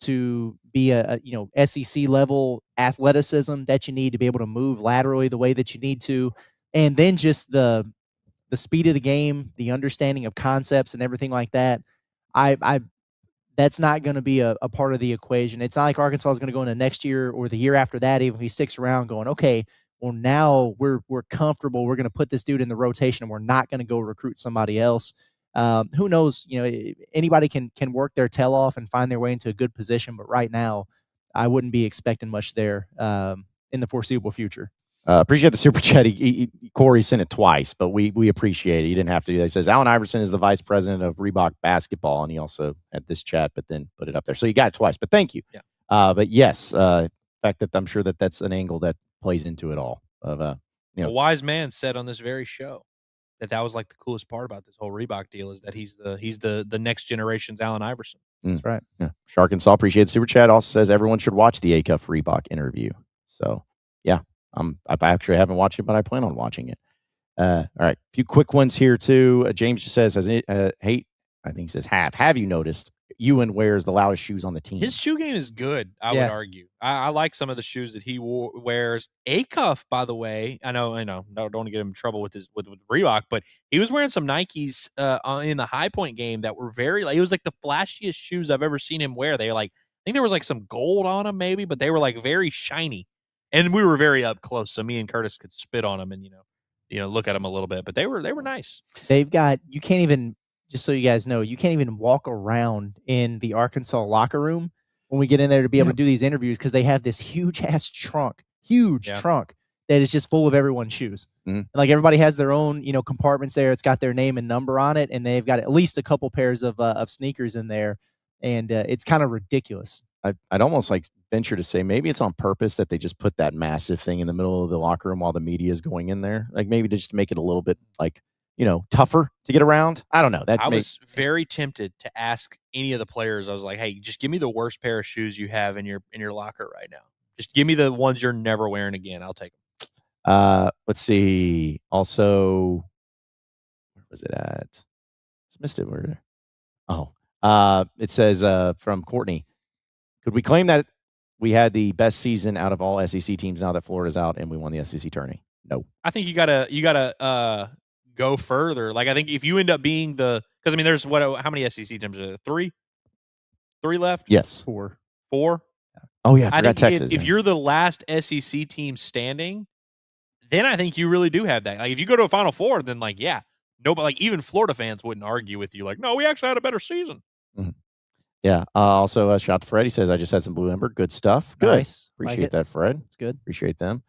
to be a SEC level athleticism that you need to be able to move laterally the way that you need to, and then just the speed of the game, the understanding of concepts and everything like that. I That's not going to be a part of the equation. It's not like Arkansas is going to go into next year or the year after that, even if he sticks around, going, okay, well now we're comfortable. We're going to put this dude in the rotation, and we're not going to go recruit somebody else. Who knows? Anybody can work their tail off and find their way into a good position, but right now, I wouldn't be expecting much there in the foreseeable future. Appreciate the super chat. Corey sent it twice, but we appreciate it. He didn't have to do that. He says Allen Iverson is the vice president of Reebok basketball, and he also had this chat, but then put it up there. So you got it twice, but thank you. Yeah. But yes, the fact that I'm sure that's an angle that plays into it all. Of A wise man said on this very show that was like the coolest part about this whole Reebok deal is that he's the next generation's Allen Iverson. That's right. Yeah. Sharkansas, appreciate the super chat. Also says everyone should watch the Acuff Reebok interview. So yeah. I actually haven't watched it, but I plan on watching it. All right. A few quick ones here, too. James just says, I think he says, have you noticed Ewan wears the loudest shoes on the team? His shoe game is good, I would argue. I like some of the shoes that he wears. Acuff, by the way, I know, don't want to get him in trouble with Reebok, but he was wearing some Nikes in the High Point game that were it was like the flashiest shoes I've ever seen him wear. They were like, I think there was like some gold on them maybe, but they were like very shiny. And we were very up close, so me and Curtis could spit on them and look at them a little bit. But they were nice. They've got, you can't even, just so you guys know, you can't even walk around in the Arkansas locker room when we get in there to be able to do these interviews, because they have this huge ass trunk that is just full of everyone's shoes. Mm-hmm. Like everybody has their own compartments there. It's got their name and number on it, and they've got at least a couple pairs of sneakers in there, and it's kind of ridiculous. I'd almost like venture to say maybe it's on purpose that they just put that massive thing in the middle of the locker room while the media is going in there. Like maybe just to make it a little bit tougher to get around. I don't know. I was very tempted to ask any of the players. I was like, hey, just give me the worst pair of shoes you have in your locker right now. Just give me the ones you're never wearing again. I'll take them. Let's see. Also, where was it at? Just missed it. Where? Oh, it says from Courtney. Could we claim that we had the best season out of all SEC teams now that Florida's out and we won the SEC tourney? No. I think you gotta go further. Like I think if you end up being because I mean, there's how many SEC teams are there? Three left. Yes. Four. Oh yeah, I think Texas. If you're the last SEC team standing, then I think you really do have that. Like if you go to a Final Four, then nobody, like even Florida fans wouldn't argue with you. Like, no, we actually had a better season. Mm-hmm. Yeah. Also, shout out to Fred. He says, I just had some Blue Ember. Good stuff. Good. Nice. Appreciate that, Fred. It's good. Appreciate them.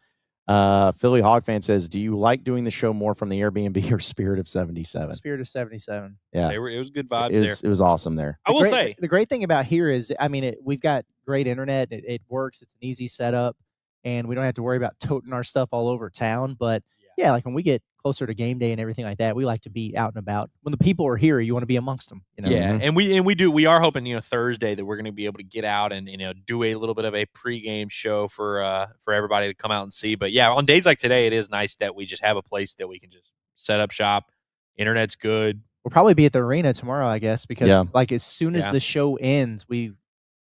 Philly Hog fan says, do you like doing the show more from the Airbnb or Spirit of 77? Spirit of 77. Yeah. It was good vibes there. It was awesome there. I will say. The great thing about here is, I mean, we've got great internet. It works. It's an easy setup, and we don't have to worry about toting our stuff all over town. But yeah, like when we get closer to game day and everything like that, we like to be out and about. When the people are here, you want to be amongst them. Yeah, and we are hoping Thursday that we're going to be able to get out and do a little bit of a pregame show for everybody to come out and see. But yeah, on days like today, it is nice that we just have a place that we can just set up shop. Internet's good. We'll probably be at the arena tomorrow, I guess, because like as soon as the show ends, we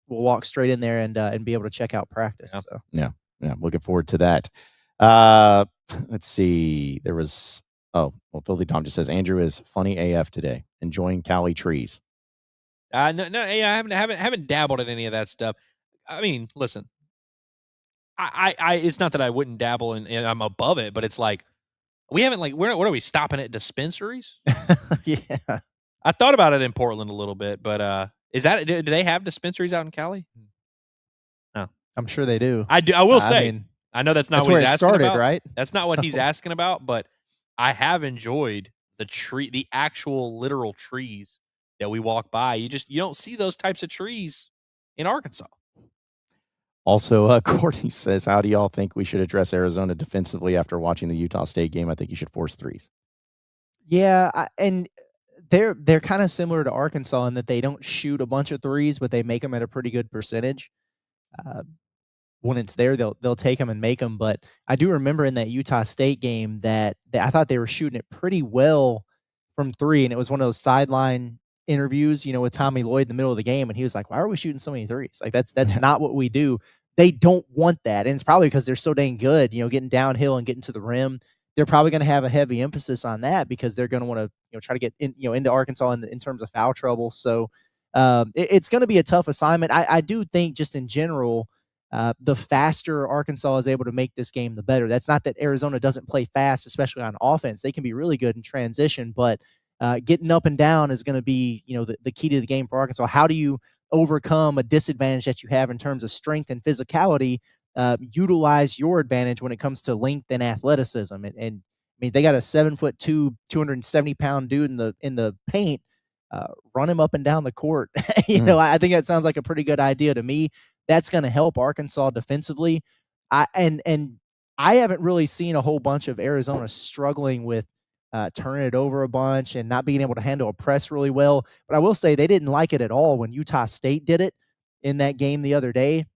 will walk straight in there and be able to check out practice. Yeah. So. Yeah, looking forward to that. Let's see. There was Filthy Tom just says Andrew is funny AF today, enjoying Cali trees. No, I haven't dabbled in any of that stuff. I mean, listen, I it's not that I wouldn't dabble and I'm above it, but it's like we haven't what are we stopping at dispensaries? Yeah, I thought about it in Portland a little bit, but do they have dispensaries out in Cali? No, I'm sure they do. I will say. I know that's not what he's asking about. Right? That's not what he's asking about, but I have enjoyed the actual literal trees that we walk by. You don't see those types of trees in Arkansas. Also, Courtney says, how do y'all think we should address Arizona defensively after watching the Utah State game? I think you should force threes. Yeah, and they're kind of similar to Arkansas in that they don't shoot a bunch of threes, but they make them at a pretty good percentage. When it's there, they'll take them and make them. But I do remember in that Utah State game that I thought they were shooting it pretty well from three, and it was one of those sideline interviews, with Tommy Lloyd in the middle of the game, and he was like, "Why are we shooting so many threes? Like that's not what we do." They don't want that, and it's probably because they're so dang good, getting downhill and getting to the rim. They're probably going to have a heavy emphasis on that because they're going to want to, try to get into Arkansas in terms of foul trouble. So it's going to be a tough assignment. I do think just in general, the faster Arkansas is able to make this game, the better. That's not that Arizona doesn't play fast, especially on offense. They can be really good in transition, but getting up and down is going to be, the key to the game for Arkansas. How do you overcome a disadvantage that you have in terms of strength and physicality? Utilize your advantage when it comes to length and athleticism. And I mean, they got a 7'2", 270-pound dude in the paint. Run him up and down the court. I think that sounds like a pretty good idea to me. That's going to help Arkansas defensively. I haven't really seen a whole bunch of Arizona struggling with turning it over a bunch and not being able to handle a press really well. But I will say they didn't like it at all when Utah State did it in that game the other day.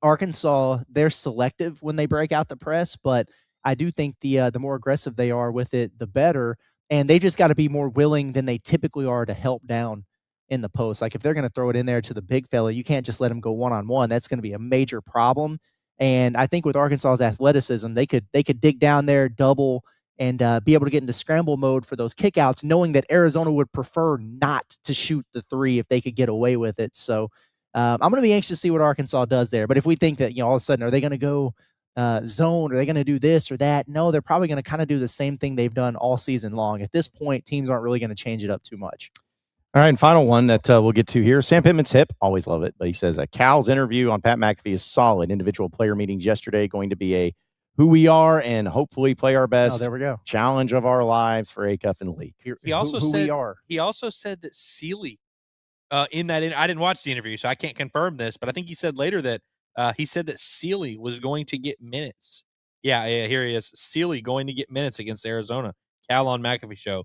Arkansas, they're selective when they break out the press, but I do think the more aggressive they are with it, the better. And they just got to be more willing than they typically are to help down in the post. Like if they're going to throw it in there to the big fella, you can't just let him go one-on-one. That's going to be a major problem. And I think with Arkansas's athleticism, they could dig down there, double, and be able to get into scramble mode for those kickouts, knowing that Arizona would prefer not to shoot the three if they could get away with it. So I'm going to be anxious to see what Arkansas does there. But if we think that, all of a sudden, are they going to go zone? Are they going to do this or that? No, they're probably going to kind of do the same thing they've done all season long. At this point, teams aren't really going to change it up too much. All right, and final one that we'll get to here. Sam Pittman's hip, always love it. But he says, Cal's interview on Pat McAfee is solid. Individual player meetings yesterday going to be a who we are and hopefully play our best. Oh, there we go. Challenge of our lives for Acuff and Leak. He also who said we are. He also said that Sealy, I didn't watch the interview, so I can't confirm this, but I think he said later that he said that Sealy was going to get minutes. Yeah, here he is. Sealy going to get minutes against Arizona. Cal on McAfee show.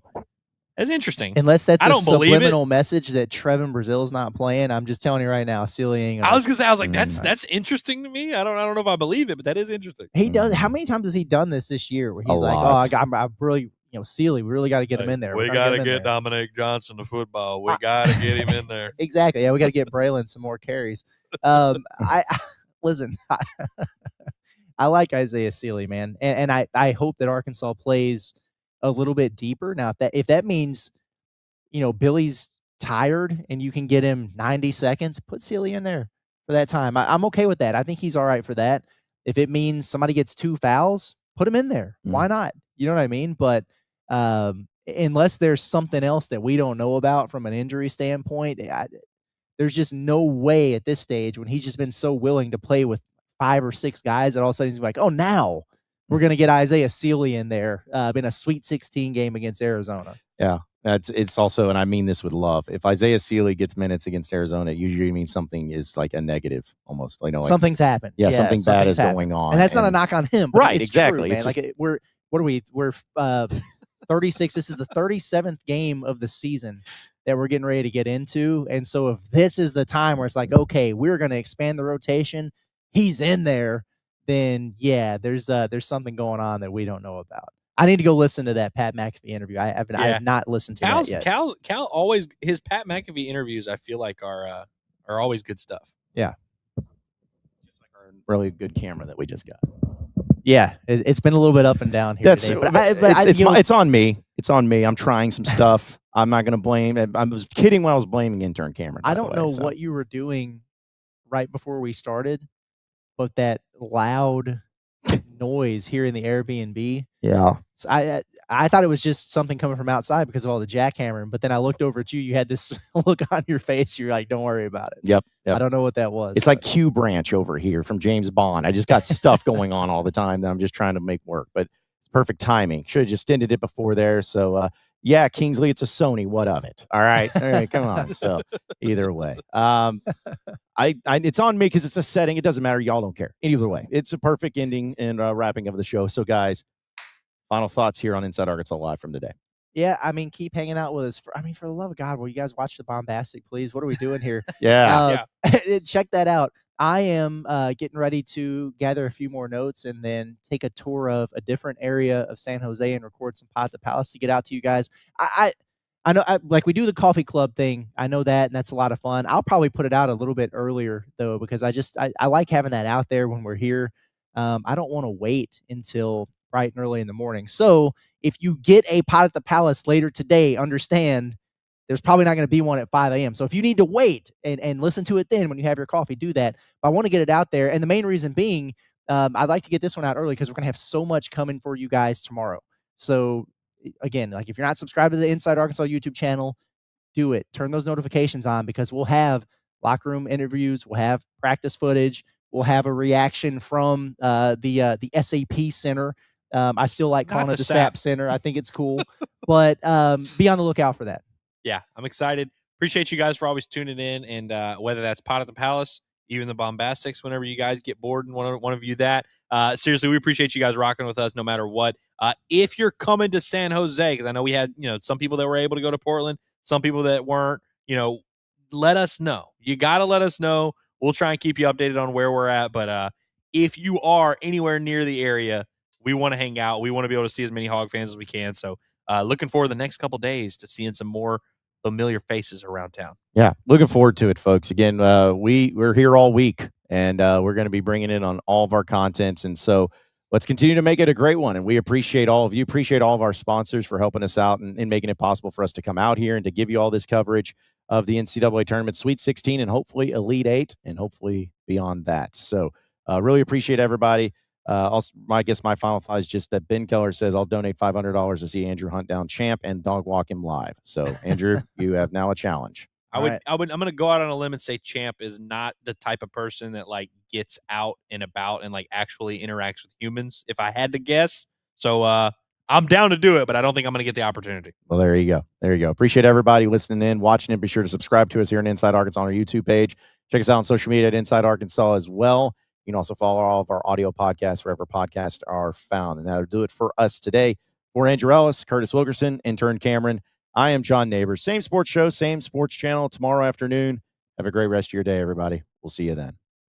That's interesting. Unless that's a subliminal it. message that Trevin Brazil's not playing, I'm just telling you right now, Sealy ain't. I was gonna say, I was like, that's interesting to me. I don't know if I believe it, but that is interesting. He does. How many times has he done this year? Where he's like, I'm really, Sealy, we really got to get him in there. We got to get Dominic Johnson to football. We got to get him in there. Exactly. Yeah, we got to get Braylon some more carries. Listen. I like Isaiah Sealy, man, and I hope that Arkansas plays a little bit deeper. Now, if that means, Billy's tired and you can get him 90 seconds, put Sealy in there for that time. I'm okay with that. I think he's all right for that. If it means somebody gets 2 fouls, put him in there. Why not? You know what I mean? But unless there's something else that we don't know about from an injury standpoint, there's just no way at this stage when he's just been so willing to play with 5 or 6 guys that all of a sudden he's like, oh, now we're going to get Isaiah Sealy in there in a Sweet 16 game against Arizona. Yeah, it's also, and I mean this with love, if Isaiah Sealy gets minutes against Arizona, it usually means something is like a negative almost. Something's happened. Yeah, something bad is going on. And that's not a knock on him. But right, it's exactly. True, man. We're 36. This is the 37th game of the season that we're getting ready to get into. And so if this is the time where it's like, okay, we're going to expand the rotation, he's in there, then yeah, there's something going on that we don't know about. I need to go listen to that Pat McAfee interview. I have not listened to that yet. Cal always, his Pat McAfee interviews, I feel like are always good stuff. Yeah. Just like our really good camera that we just got. Yeah, it's been a little bit up and down here today. It's on me. It's on me. I'm trying some stuff. I'm not going to blame. I was kidding when I was blaming intern Cameron. I don't know what you were doing right before we started, but that loud noise here in the Airbnb. Yeah. So I thought it was just something coming from outside because of all the jackhammering, but then I looked over at you. You had this look on your face. You're like, don't worry about it. Yep. I don't know what that was. It's like Q Branch over here from James Bond. I just got stuff going on all the time that I'm just trying to make work, but it's perfect timing. Should have just ended it before there. So, yeah, Kingsley, it's a Sony. What of it? All right. Come on. So either way, it's on me because it's a setting. It doesn't matter. Y'all don't care. Either way, it's a perfect ending and wrapping of the show. So, guys, final thoughts here on Inside Arkansas Live from today. Yeah, I mean, keep hanging out with us. For the love of God, will you guys watch the Bombastic, please? What are we doing here? Yeah. Check that out. I am getting ready to gather a few more notes and then take a tour of a different area of San Jose and record some Pod to Palace to get out to you guys. I know, like we do the coffee club thing. I know that, and that's a lot of fun. I'll probably put it out a little bit earlier though, because I like having that out there when we're here. I don't want to wait until bright and early in the morning. So if you get a pot at the Palace later today, understand there's probably not going to be one at 5 a.m. So if you need to wait and listen to it then when you have your coffee, do that. But I want to get it out there, and the main reason being, I'd like to get this one out early because we're going to have so much coming for you guys tomorrow. So again, like if you're not subscribed to the Inside Arkansas YouTube channel, do it. Turn those notifications on because we'll have locker room interviews, we'll have practice footage, we'll have a reaction from the SAP Center. I still like calling it the SAP Center. I think it's cool, but be on the lookout for that. Yeah, I'm excited. Appreciate you guys for always tuning in, and whether that's Pot at the Palace, even the Bombastics, whenever you guys get bored and one of you that. Seriously, we appreciate you guys rocking with us no matter what. If you're coming to San Jose, because I know we had some people that were able to go to Portland, some people that weren't, let us know. You got to let us know. We'll try and keep you updated on where we're at. But if you are anywhere near the area, we want to hang out. We want to be able to see as many Hog fans as we can. So looking forward the next couple days to seeing some more familiar faces around town. Yeah, looking forward to it, folks. Again, we're here all week, and we're going to be bringing in on all of our contents. And so let's continue to make it a great one. And we appreciate all of you, appreciate all of our sponsors for helping us out and making it possible for us to come out here and to give you all this coverage of the NCAA tournament, Sweet 16, and hopefully Elite 8, and hopefully beyond that. So really appreciate everybody. Also, I guess my final thought is just that Ben Keller says, I'll donate $500 to see Andrew hunt down Champ and dog walk him live. So, Andrew, you have now a challenge. I'm going to go out on a limb and say Champ is not the type of person that like gets out and about and like actually interacts with humans, if I had to guess. So, I'm down to do it, but I don't think I'm going to get the opportunity. Well, there you go. There you go. Appreciate everybody listening in, watching it. Be sure to subscribe to us here on Inside Arkansas on our YouTube page. Check us out on social media at Inside Arkansas as well. You can also follow all of our audio podcasts wherever podcasts are found. And that'll do it for us today. For Andrew Ellis, Curtis Wilkerson, intern Cameron, I am John Neighbors. Same sports show, same sports channel tomorrow afternoon. Have a great rest of your day, everybody. We'll see you then.